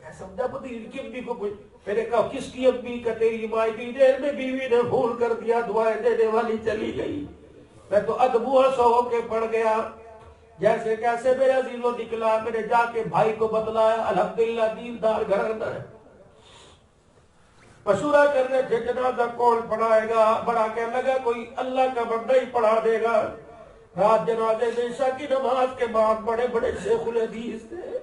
میں سمجھا پتی ان کی امی کو کچھ، میں نے کہا کس کی امی کا؟ تیری ماں، اتنی دیر میں بیوی نے بھول کر دیا، دعائیں دینے والی چلی گئی۔ میں تو ادبو سو ہو کے پڑ گیا۔ جیسے کیسے میرے عزیزوں نکلا، میں نے جا کے بھائی کو بتلایا، الحمدللہ دیندار گھرانا ہے۔ مشورہ کرنے تھے جنازہ کون پڑھائے گا، بڑا کہنے لگا کوئی اللہ کا بندہ ہی پڑھا دے گا۔ رات جنازے میں عشاء کی نماز کے بعد بڑے بڑے شیخ الحدیث تھے،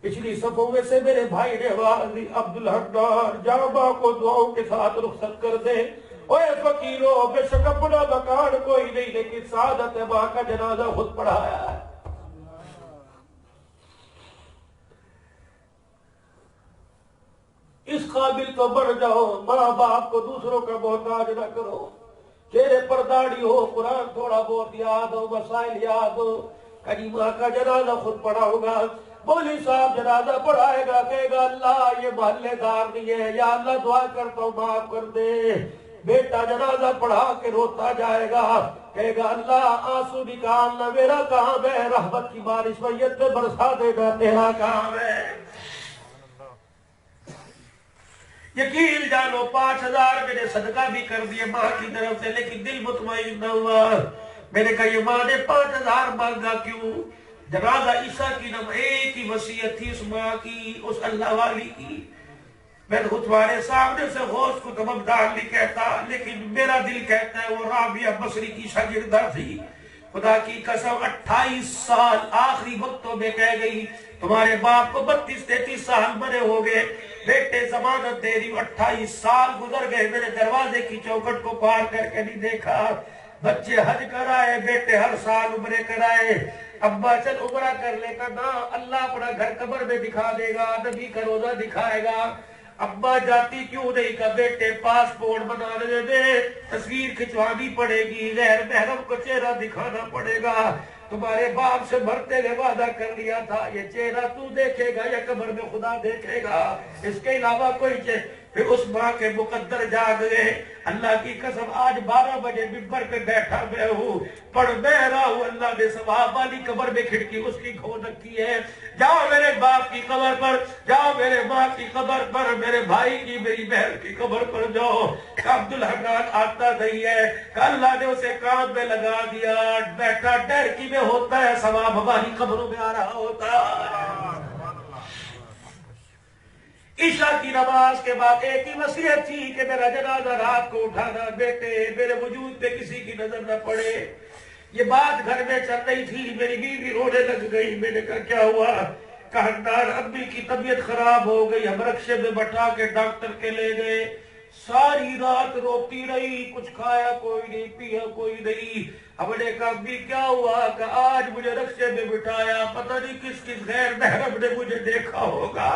پچھلی صفوں میں سے میرے بھائی نے آواز دی، عبدالحنان جا ماں کو دعاؤں کے ساتھ رخصت کر دے۔ اوے فقیرو، بے شک اپنا مکان کوئی نہیں، لیکن سعادت ماں کا جنازہ خود پڑھایا ہے۔ اس قابل تو بڑھ جاؤ، ماں باپ کو دوسروں کا محتاج نہ کرو، چہرے پر داڑھی ہو، قرآن تھوڑا بہت یاد ہو، مسائل یاد ہو، کہیں ماں کا جنازہ خود پڑھا ہوگا۔ مولوی صاحب جنازہ پڑھائے گا، کہے گا اللہ یہ محلے دار نہیں ہے، یا اللہ دعا کرتا ہوں معاف کر دے۔ بیٹا جنازہ پڑھا کے روتا جائے گا، کہے گا اللہ آنسو نکالنا، میرا کام ہے، رحمت کی بارش میت پہ برسا دینا تیرا کام ہے۔ یقین جانو 5000 میں نے صدقہ بھی کر دیے ماں کی طرف سے، لیکن دل مطمئن نہ ہوا۔ میں نے کہا یہ ماں نے 5000 مانگا کیوں؟ جنازہ عیسیٰ کی نام ایک ہی وصیت تھی اس ماں کی، اس اللہ والی کی۔ میں خود تمہارے سامنے سے غوث کو تمامدار نہیں کہتا، لیکن میرا دل کہتا ہے وہ رابعہ بصری کی شاگردہ تھی۔ خدا کی قسم 28 سال آخری وقتوں میں کہہ گئی تمہارے باپ کو 32-33 سال مرے ہو گئے، بیٹے ضمانت دے رہی، 28 سال گزر گئے، میرے دروازے کی چوکھٹ کو پار کر کے نہیں دیکھا۔ بچے حج کرائے، بیٹے ہر سال عمرے کرائے، ابا چل عمرہ کر لے کر نا اللہ اپنا گھر قبر میں دکھا دے گا، نبی کا روزہ دکھائے گا۔ ابا جاتی کیوں نہیں کہ بیٹے پاسپورٹ بنانے دے، تصویر کھچوانی پڑے گی، غیر محرم کو چہرہ دکھانا پڑے گا۔ تمہارے باپ سے مرتے ہوئے وعدہ کر لیا تھا یہ چہرہ تو دیکھے گا یا قبر میں خدا دیکھے گا، اس کے علاوہ کوئی پھر اس ماں کے مقدر جاگ گئے۔ اللہ کی قسم آج 12 بجے ممبر پہ بیٹھا میں ہوں، پڑھ میں رہا ہوں، اللہ نے ثواب والی قبر میں کھڑکی اس کی کھول رکھی ہے۔ جاؤ میرے باپ کی قبر پر، جاؤ میرے ماں کی قبر پر، میرے بھائی کی میری بہن کی قبر پر جاؤ۔ عبدالحنان آتا نہیں ہے کہ اللہ نے اسے کام میں لگا دیا، بیٹھا ڈیرکی میں ہوتا ہے، ثواب ہماری قبروں میں آ رہا ہوتا ہے۔ عشاء کی نماز کے بعد ایک ہی وصیت تھی کہ میرا جنازہ رات کو اٹھانا، بیٹے میرے وجود پہ کسی کی نظر نہ پڑے۔ یہ بات گھر میں چل رہی تھی، میری بیوی رونے لگ گئی۔ میں نے کہا کیا ہوا؟ کہندار امی کی طبیعت خراب ہو گئی، ہم رکشے میں بٹھا کے ڈاکٹر کے لے گئے۔ ساری رات روتی رہی، کچھ کھایا کوئی نہیں، پیا کوئی نہیں۔ ہم نے کہا امی کیا ہوا؟ کہ آج مجھے رکشے میں بٹھایا، پتہ نہیں کس کس غیر محرم نے مجھے دیکھا ہوگا،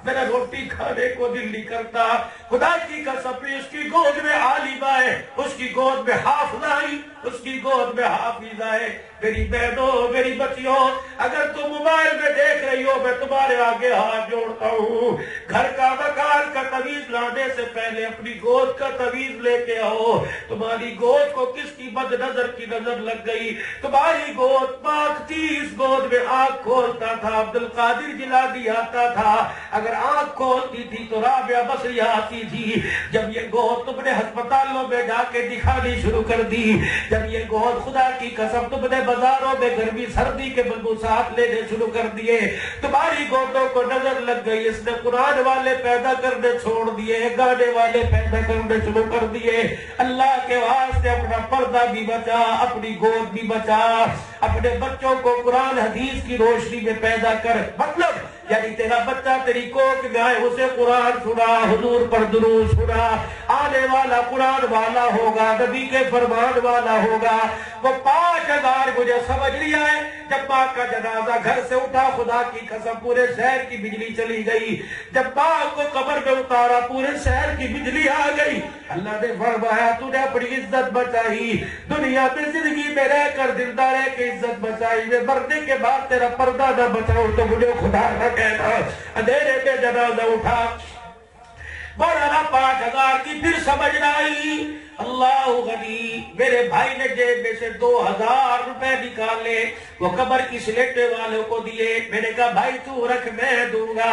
میرا روٹی کھانے کو دل نہیں کرتا۔ خدا کی قسم اس کی گود میں عالم آئے، اس کی گود میں حافظ آئی، اس کی گود میں حافظ آئے۔ میری بہنوں، میری بچیوں، اگر تم موبائل میں دیکھ رہی ہو میں تمہارے آگے ہاتھ جوڑتا ہوں، گھر کا مکان کا تعویذ لانے سے پہلے اپنی گود کا تعویذ لے کے آؤ۔ تمہاری گود کو کس کی بد نظر کی نظر لگ گئی؟ تمہاری گود پاک تھی، اس گود میں آنکھ کھولتا تھا عبد القادر جیلانی آتا تھا، اگر آنکھ کھولتی تھی تو رابعہ بصری آتی تھی۔ جب یہ گود تم نے ہسپتالوں میں جا کے دکھانی شروع کر دی، جب یہ گود خدا کی قسم تم نے بازاروں میں گرمی سردی کے ملبوسات لینے شروع کر دیے، تمہاری گودوں کو نظر لگ گئی، اس نے قرآن والے پیدا کرنے چھوڑ دیے، گانے والے پیدا کرنے شروع کر دیے۔ اللہ کے واسطے اپنا پردہ بھی بچا، اپنی گود بھی بچا، اپنے بچوں کو قرآن حدیث کی روشنی میں پیدا کر۔ مطلب یعنی تیرا بچہ تیری کوکھ میں آئے، اسے قرآن سنا، حضور پر درود سنا، آنے والا قرآن والا ہوگا، نبی کے فرمان والا ہوگا۔ وہ 5000 مجھے سمجھ لیا ہے۔ جب ماں کا جنازہ گھر سے اٹھا، خدا کی قسم پورے شہر کی بجلی چلی گئی۔ جب ماں کو قبر میں اتارا، پورے شہر کی بجلی آ گئی۔ اللہ نے فرمایا تو نے اپنی عزت بچائی، دنیا میں زندگی میں رہ کر زندہ رہ کے عزت بچائی، میں مرنے کے بعد تیرا پردہ نہ بچاؤ تو مجھے خدا نہ کہنا۔ اندھیرے میں جنازہ اٹھا، مولانا 5000 کی پھر سمجھ نہ آئی۔ اللہ غنی، میرے بھائی نے جیب میں سے 2000 روپے نکالے، وہ قبر کی سلیٹے والوں کو دیے۔ میں نے کہا بھائی تو رکھ میں دوں گا۔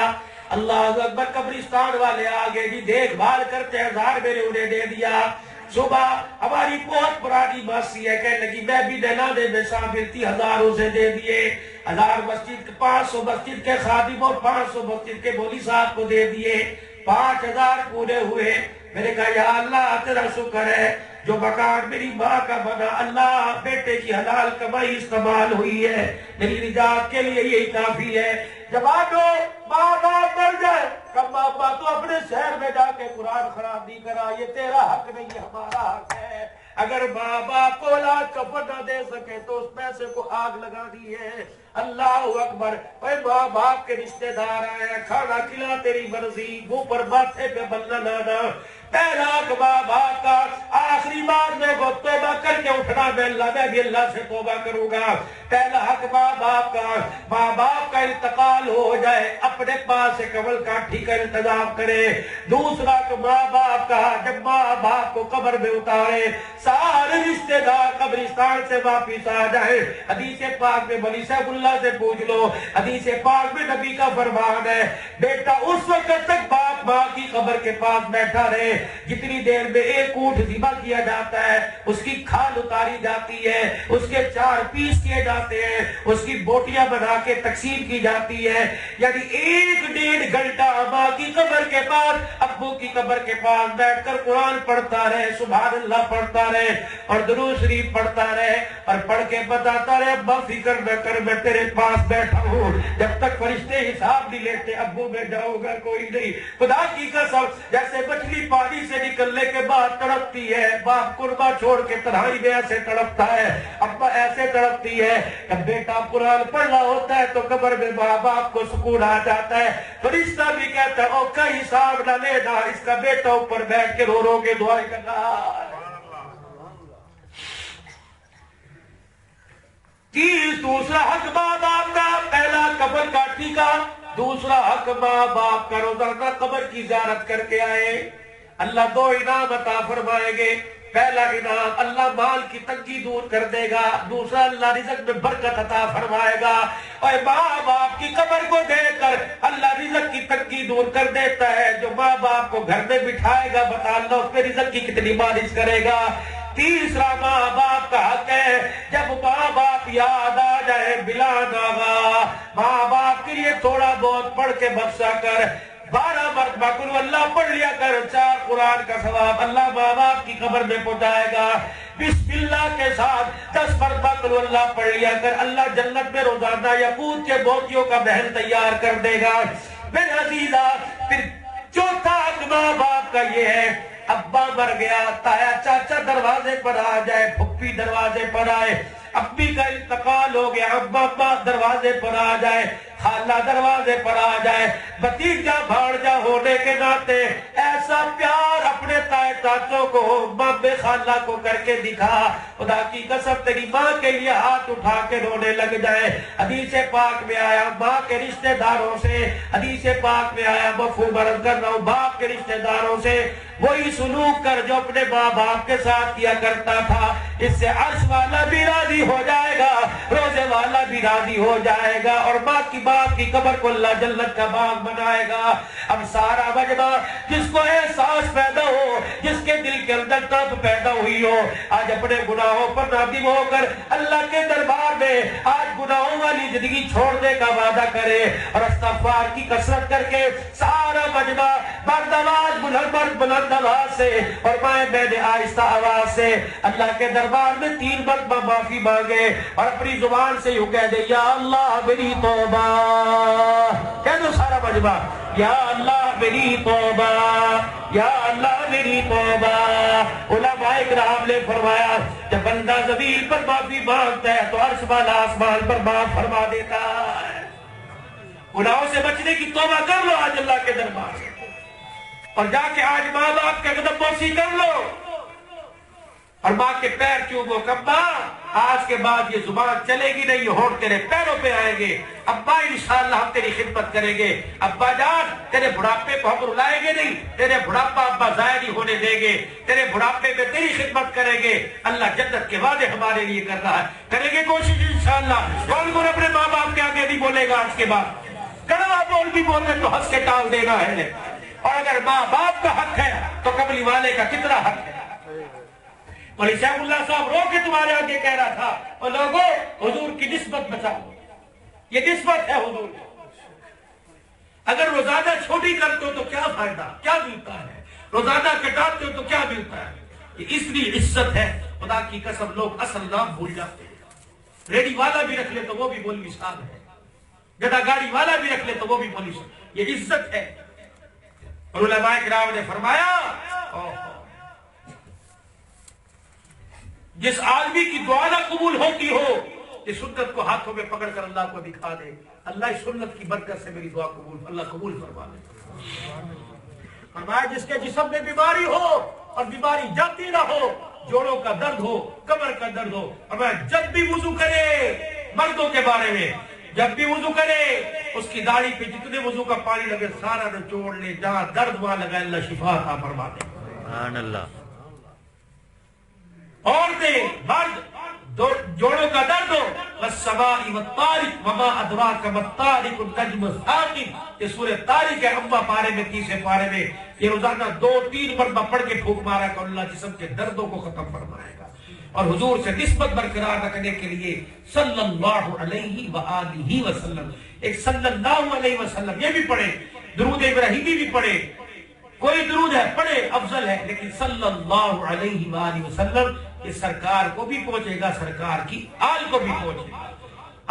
اللہ اکبر، قبرستان والے آگے جی دیکھ بھال کرتے، 1000 میں نے انہیں دے دیا۔ صبح ہماری بہت پرانی باسی ہے، کہنے لگی میں بھی دلانے میں شامل تھی، 1000 اسے دے دیے، 1000 مسجد 500 مسجد کے خادم اور 500 مسجد کے مولوی صاحب کو دے دیے، 5000 پورے ہوئے۔ میں نے کہا یا اللہ تیرا شکر ہے جو مکان میری ماں کا بنا، اللہ بیٹے کی حلال کمائی استعمال ہوئی ہے، میری نجات کے لیے یہی کافی ہے۔ جوانو، ماں باپ مر جائے، کب باپا تو اپنے شہر میں جا کے قرآن خراب نہیں کرا، یہ تیرا حق نہیں ہے، ہمارا حق ہے۔ اگر ماں باپ کو اولاد کفن نہ دے سکے تو اس پیسے کو آگ لگا دی ہے۔ اللہ اکبر، اے ماں باپ کے رشتہ دار آئے، کھانا کھلا تیری مرضی، منہ پر ماتھے پہ بلنا لانا، پہلا حق ماں باپ کا، آخری بات میں کو توبہ کر کے اٹھنا، میں بھی اللہ سے توبہ کروں گا۔ پہلا حق ماں ماں باپ کا انتقال ہو جائے اپنے پاس سے قبر کاٹھی کا انتظام کرے. دوسرا کہ ماں باپ کا جب ماں باپ کو قبر میں اتارے سارے رشتہ دار قبرستان سے واپس آ جائے. حدیث پاک میں بنی صاحب اللہ سے پوچھ لو, حدیث پاک میں نبی کا فرمان ہے بیٹا اس وقت تک باپ ماں کی قبر کے پاس بیٹھا رہے جتنی دیر میں ایک اونٹ ذبح کیا جاتا ہے, اس کی کھال اتاری جاتی ہے, اس کے 4 پیس کیے جاتے ہیں, اس کی بوٹیاں بنا کے تقسیم کی جاتی ہے. یعنی 1-1.5 گھنٹہ ماں کی قبر کے پاس ابو کی قبر کے پاس بیٹھ کر قرآن پڑھتا رہے, سبحان اللہ پڑھتا رہے اور درود شریف پڑھتا رہے اور پڑھ کے بتاتا رہے ابا فکر نہ کر میں تیرے پاس بیٹھا ہوں, جب تک فرشتے حساب نہیں لیتے ابو میں جاؤں گا کوئی نہیں. خدا کی قسم جیسے مچھلی پانی سے نکلنے کے بعد تڑپتی ہے, باپ قربہ چھوڑ کے تنہائی میں ایسے تڑپتا ہے, ابا ایسے تڑپتی ہے. جب بیٹا قرآن پڑھ رہا ہوتا ہے تو قبر میں ماں باپ کو سکون آ جاتا ہے. فرشتہ بھی کہتا ہے او کا حساب نہ لینا, اس کا بیٹا اوپر بیٹھ کے رو رو کے دعائیں کر رہا ہے. دوسرا حق ماں باپ کا, پہلا قبر کاٹھی کا, دوسرا حق ماں باپ کا روزانہ قبر کی زیارت کر کے آئے. اللہ 2 انعام عطا فرمائیں گے. پہلا انعام اللہ مال کی تنگی دور کر دے گا, دوسرا اللہ رزق میں برکت عطا فرمائے گا. اور ماں باپ کی قبر کو دیکھ کر اللہ رزق کی تنگی دور کر دیتا ہے. جو ماں باپ کو گھر میں بٹھائے گا بتا اللہ اس پہ رزق کی کتنی مالش کرے گا. تیسرا ماں باپ کا حق ہے, جب ماں باپ یاد آ جائے بلا ناغا ماں باپ کے لیے تھوڑا بہت پڑھ کے بخشا کر, 12 مرتبہ قل اللہ پڑھ لیا کر, 4 قرآن کا ثواب اللہ ماں باپ کی قبر میں پہنچائے گا. بسم اللہ کے ساتھ 10 مرتبہ قل اللہ پڑھ لیا کر, اللہ جنت میں روزانہ یاقوت کے موتیوں کا محل تیار کر دے گا. میرے عزیزا پھر چوتھا حق ماں باپ کا یہ ہے, ابا مر گیا, تایا چاچا دروازے پر آ جائے, پھپھی دروازے پر آئے, ابی کا انتقال ہو گیا ابا دروازے پر آ جائے, خالہ دروازے پر آ جائے, بھتیجا بھانجا ہونے کے ناطے ایسا پیار اپنے تائے چاچوں کو مامے خالہ کو کر کے دکھا, خدا کی قسم تیری ماں کے لیے ہاتھ اٹھا کے رونے لگ جائے. حدیث پاک میں آیا ماں کے رشتہ داروں سے, حدیث پاک میں آیا مفہوم عرض کر رہا ہوں باپ کے رشتہ داروں سے وہی سلوک کر جو اپنے ماں باپ کے ساتھ کیا کرتا تھا. اس سے عرش والا بھی راضی ہو جائے گا, روزے والا بھی راضی ہو جائے گا, اور باپ کی قبر کو اللہ جنت کا باغ بنائے گا. اب سارا مجمع جس کو احساس پیدا ہو, جس کے دل کے اندر تڑپ پیدا ہوئی ہو, آج اپنے گناہوں پر نادم ہو کر اللہ کے دربار میں آج گناہوں والی زندگی چھوڑنے کا وعدہ کرے اور استغفار کی کثرت کر کے سارا مجمع مرد آواز بلند آواز سے اور مائیں بہنیں آہستہ آواز سے اللہ کے دربار میں 3 مرتبہ معافی مانگے اور اپنی زبان سے یوں کہہ دے یا اللہ میری توبہ, کہہ دو سارا مجمع یا اللہ میری توبہ, یا اللہ میری توبہ. علماء کرام نے فرمایا جب بندہ زمین پر معافی مانگتا ہے تو عرش والا آسمان پر معاف فرما دیتا ہے. گناہوں سے بچنے کی توبہ کر لو آج اللہ کے دربار میں, اور جا کے آج ماں باپ کے قدم بوسی کر لو اور ماں کے پیر چومو. ابا آج کے بعد یہ زبان چلے گی نہیں, یہ ہونٹ تیرے پیروں پہ آئیں گے. ابا انشاءاللہ ہم تیری خدمت کریں گے. ابا جان تیرے بڑھاپے کو ہم رلائیں گے نہیں, تیرے بڑھاپا ابا ضائع نہیں ہونے دیں گے, تیرے بڑھاپے میں تیری خدمت کریں گے. اللہ جنت کے وعدے ہمارے لیے کر رہا ہے, کریں گے کوشش انشاءاللہ. کون کون اپنے ماں باپ کے آگے نہیں بولے گا آج کے بعد؟ کڑوا بول بھی بول رہے تو ہنس کے ٹال دینا ہے. اور اگر ماں باپ کا حق ہے تو قبلی والے کا کتنا حق ہے. اور شیخ اللہ صاحب رو کے تمہارے آگے کہہ رہا تھا اور لوگوں حضور کی نسبت بچاؤ, یہ نسبت ہے حضور. اگر روزانہ چھوٹی کرتے ہو تو کیا فائدہ, کیا ملتا ہے؟ روزانہ کٹاتے ہو تو کیا ملتا ہے؟ یہ اس لیے عزت ہے. خدا کی قسم لوگ اصل نام بھول جاتے ہیں. ریڈی والا بھی رکھ لے تو وہ بھی مولوی صاحب ہے, گدا گاڑی والا بھی رکھ لے تو وہ بھی مولوی صاحب. یہ عزت ہے. اور علماء کرام نے فرمایا جس آدمی کی دعا نہ قبول ہوتی ہو یہ سنت کو ہاتھوں میں پکڑ کر اللہ کو دکھا دے, اللہ اس سنت کی برکت سے میری دعا قبول, اللہ قبول فرما لے. فرمایا جس کے جسم میں بیماری ہو اور بیماری جاتی نہ ہو, جوڑوں کا درد ہو, کمر کا درد ہو, فرمایا جب بھی وضو کرے مردوں کے بارے میں جب بھی وضو کرے اس کی داڑھی پہ جتنے وضو کا پانی لگے سارا نچوڑ لے، جہاں درد وہاں لگا، اللہ شفا عطا فرما دے۔ سبحان اللہ۔ عورتیں مرد جوڑوں کا درد ہو، والسماء والطارق وما ادراک ما الطارق النجم الثاقب، یہ سورہ طارق ہے، اما پارے میں، تیسرے پارے میں۔ یہ روزانہ 2-3 مرتبہ پڑھ کے پھونک مارا کہ اللہ جسم کے دردوں کو ختم فرمائے گا، اور حضور سے نسبت برقرار رکھنے کے لیے صلی اللہ علیہ وآلہ وسلم، ایک صلی اللہ علیہ وسلم یہ بھی پڑھے، درود ابراہیمی بھی پڑھے، کوئی درود ہے پڑھے افضل ہے، لیکن صلی اللہ علیہ وآلہ وسلم یہ سرکار کو بھی پہنچے گا، سرکار کی آل کو بھی پہنچے گا،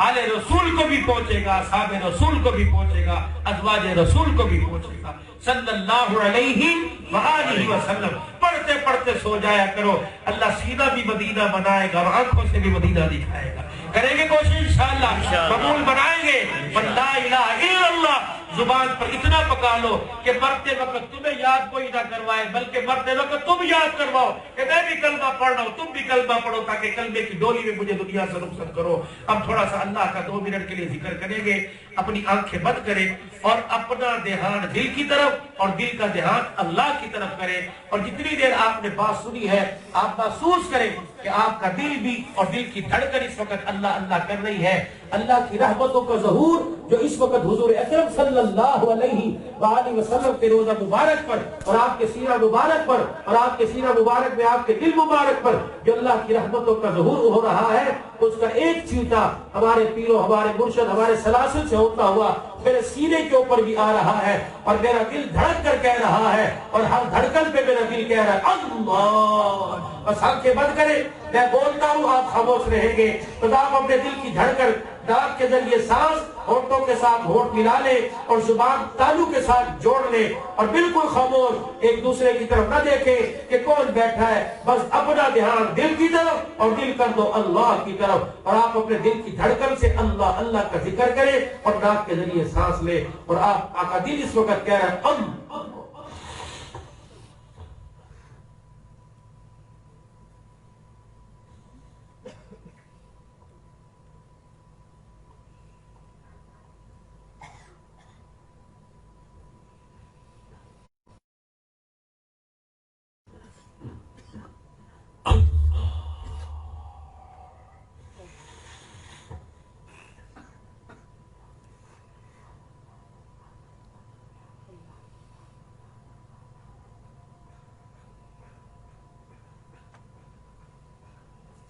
آل رسول کو بھی پہنچے گا، اصحاب رسول کو بھی پہنچے گا، ازواج رسول کو بھی پہنچے گا، صلی اللہ علیہ وآلہ وسلم۔ پڑھتے پڑھتے سو جایا کرو، اللہ سینہ بھی مدینہ بنائے گا اور آنکھوں سے بھی مدینہ دکھائے گا۔ کریں گے کوشش انشاءاللہ، قبول بنائیں گے۔ لا الہ الا اللہ زبان پر اتنا پکا لو کہ مرتے وقت تمہیں یاد کوئی نہ کروائے، بلکہ مرتے وقت تم یاد کرواؤ کہ میں بھی کلمہ پڑھ رہا ہوں، تم بھی کلمہ پڑھو، تاکہ کلمے کی ڈولی میں مجھے دنیا سے رخصت کرو۔ اب تھوڑا سا اللہ کا 2 منٹ کے لیے ذکر کریں گے، اپنی آنکھیں بند کریں اور اپنا دھیان دل کی طرف اور دل کا دھیان اللہ کی طرف کریں، اور جتنی دیر آپ نے بات سنی ہے آپ محسوس کریں کہ آپ کا دل بھی اور دل کی دھڑکن اس وقت اللہ اللہ کر رہی ہے۔ اللہ کی رحمتوں کا ظہور جو اس وقت حضور اکرم صلی اللہ علیہ وآلہ وسلم کے روزہ مبارک پر اور آپ کے سینہ مبارک پر اور آپ کے سینہ مبارک میں آپ کے دل مبارک پر جو اللہ کی رحمتوں کا ظہور ہو رہا ہے، اس کا ایک چیٹا ہمارے پیروں، ہمارے مرشد، ہمارے سلاسل سے ہوتا ہوا میرے سینے کے اوپر بھی آ رہا ہے، اور میرا دل دھڑک کر کہہ رہا ہے، اور ہر دھڑکن پہ میرا دل کہہ رہا ہے اللہ۔ بس آنکھیں بند کریں، میں بولتا ہوں آپ خاموش رہیں گے، تو آپ اپنے دل کی دھڑکن ناک کے ذریعے سانس، ہونٹوں کے ساتھ ہونٹ ملا لے اور زبان تالو کے ساتھ جوڑ لے، اور بالکل خاموش ایک دوسرے کی طرف نہ دیکھیں کہ کون بیٹھا ہے، بس اپنا دھیان دل کی طرف اور دل کر دو اللہ کی طرف، اور آپ اپنے دل کی دھڑکن سے اللہ اللہ کا ذکر کریں اور ناک کے ذریعے سانس لے، اور آپ کا دل اس وقت کہہ رہا ہے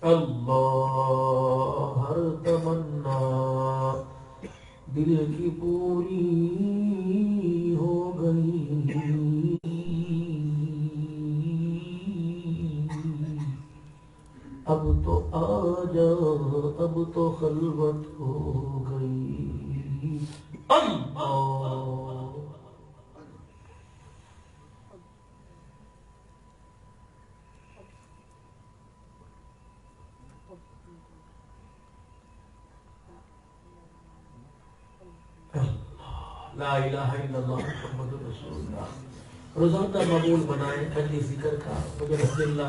اللہ، ہر تمنا دل کی پوری ہو گئی، اب تو آ جا، اب تو خلوت ہو گئی، اللہ۔ لا الہ الا اللہ محمد رسول اللہ۔ روزانہ معمول بنائیں پہلی ذکر کا۔ مجھے الحمدللہ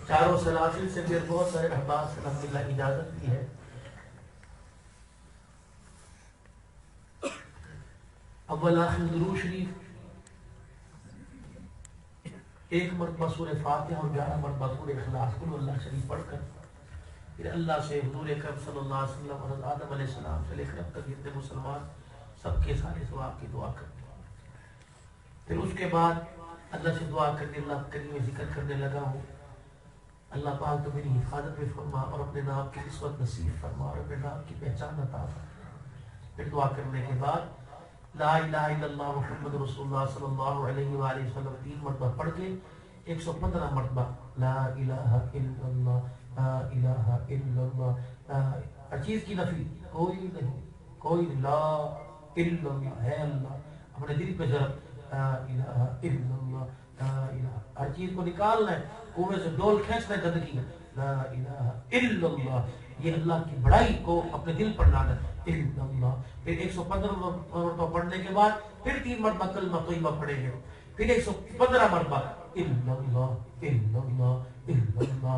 چاروں سلاسل سے پھر بہت سارے احباب سے الحمدللہ اجازت کی ہے۔ اول آخر درود شریف 1 مرتبہ سورہ فاتحہ اور 11 مرتبہ سورہ اخلاص قل اللہ شریف پڑھ کر پھر اللہ سے حضور اکرم صلی اللہ علیہ وسلم اور حضرت آدم علیہ السلام سے لے کر اب تک جتنے مسلمان سب کے سارے ثواب کی دعا کرتے ہیں۔ پھر اس کے بعد اللہ سے دعا کرنے، اللہ کریم میں ذکر کرنے لگا ہوں، اللہ پاک تو میری حفاظت میں فرما اور اپنے نام کی نسبت نصیب فرما اور اپنے نام کی پہچان عطا فرما۔ پھر دعا کرنے کے بعد لا الہ الا اللہ محمد رسول اللہ صلی اللہ علیہ وآلہ وسلم 3 مرتبہ پڑھ کے 115 مرتبہ لا الہ الا اللہ، لا الہ الا اللہ، ہر چیز کی نفی، کوئی نہیں، کوئی لا الا اللہ ہے اللہ، اپنے دل پہ ضرب لا الہ الا اللہ، لا الہ، ہر چیز کو نکالنا ہے، کنویں سے ڈول کھینچنا ہے گندگی ہے، لا الہ الا اللہ، یہ اللہ کی بڑائی کو اپنے دل پر لانا ہے، الا اللہ۔ پھر 115 مرتبہ پڑھنے کے بعد پھر 3 مرتبہ کلمہ طیبہ پڑھیں گے، پھر 115 مرتبہ الا اللہ الا اللہ الا اللہ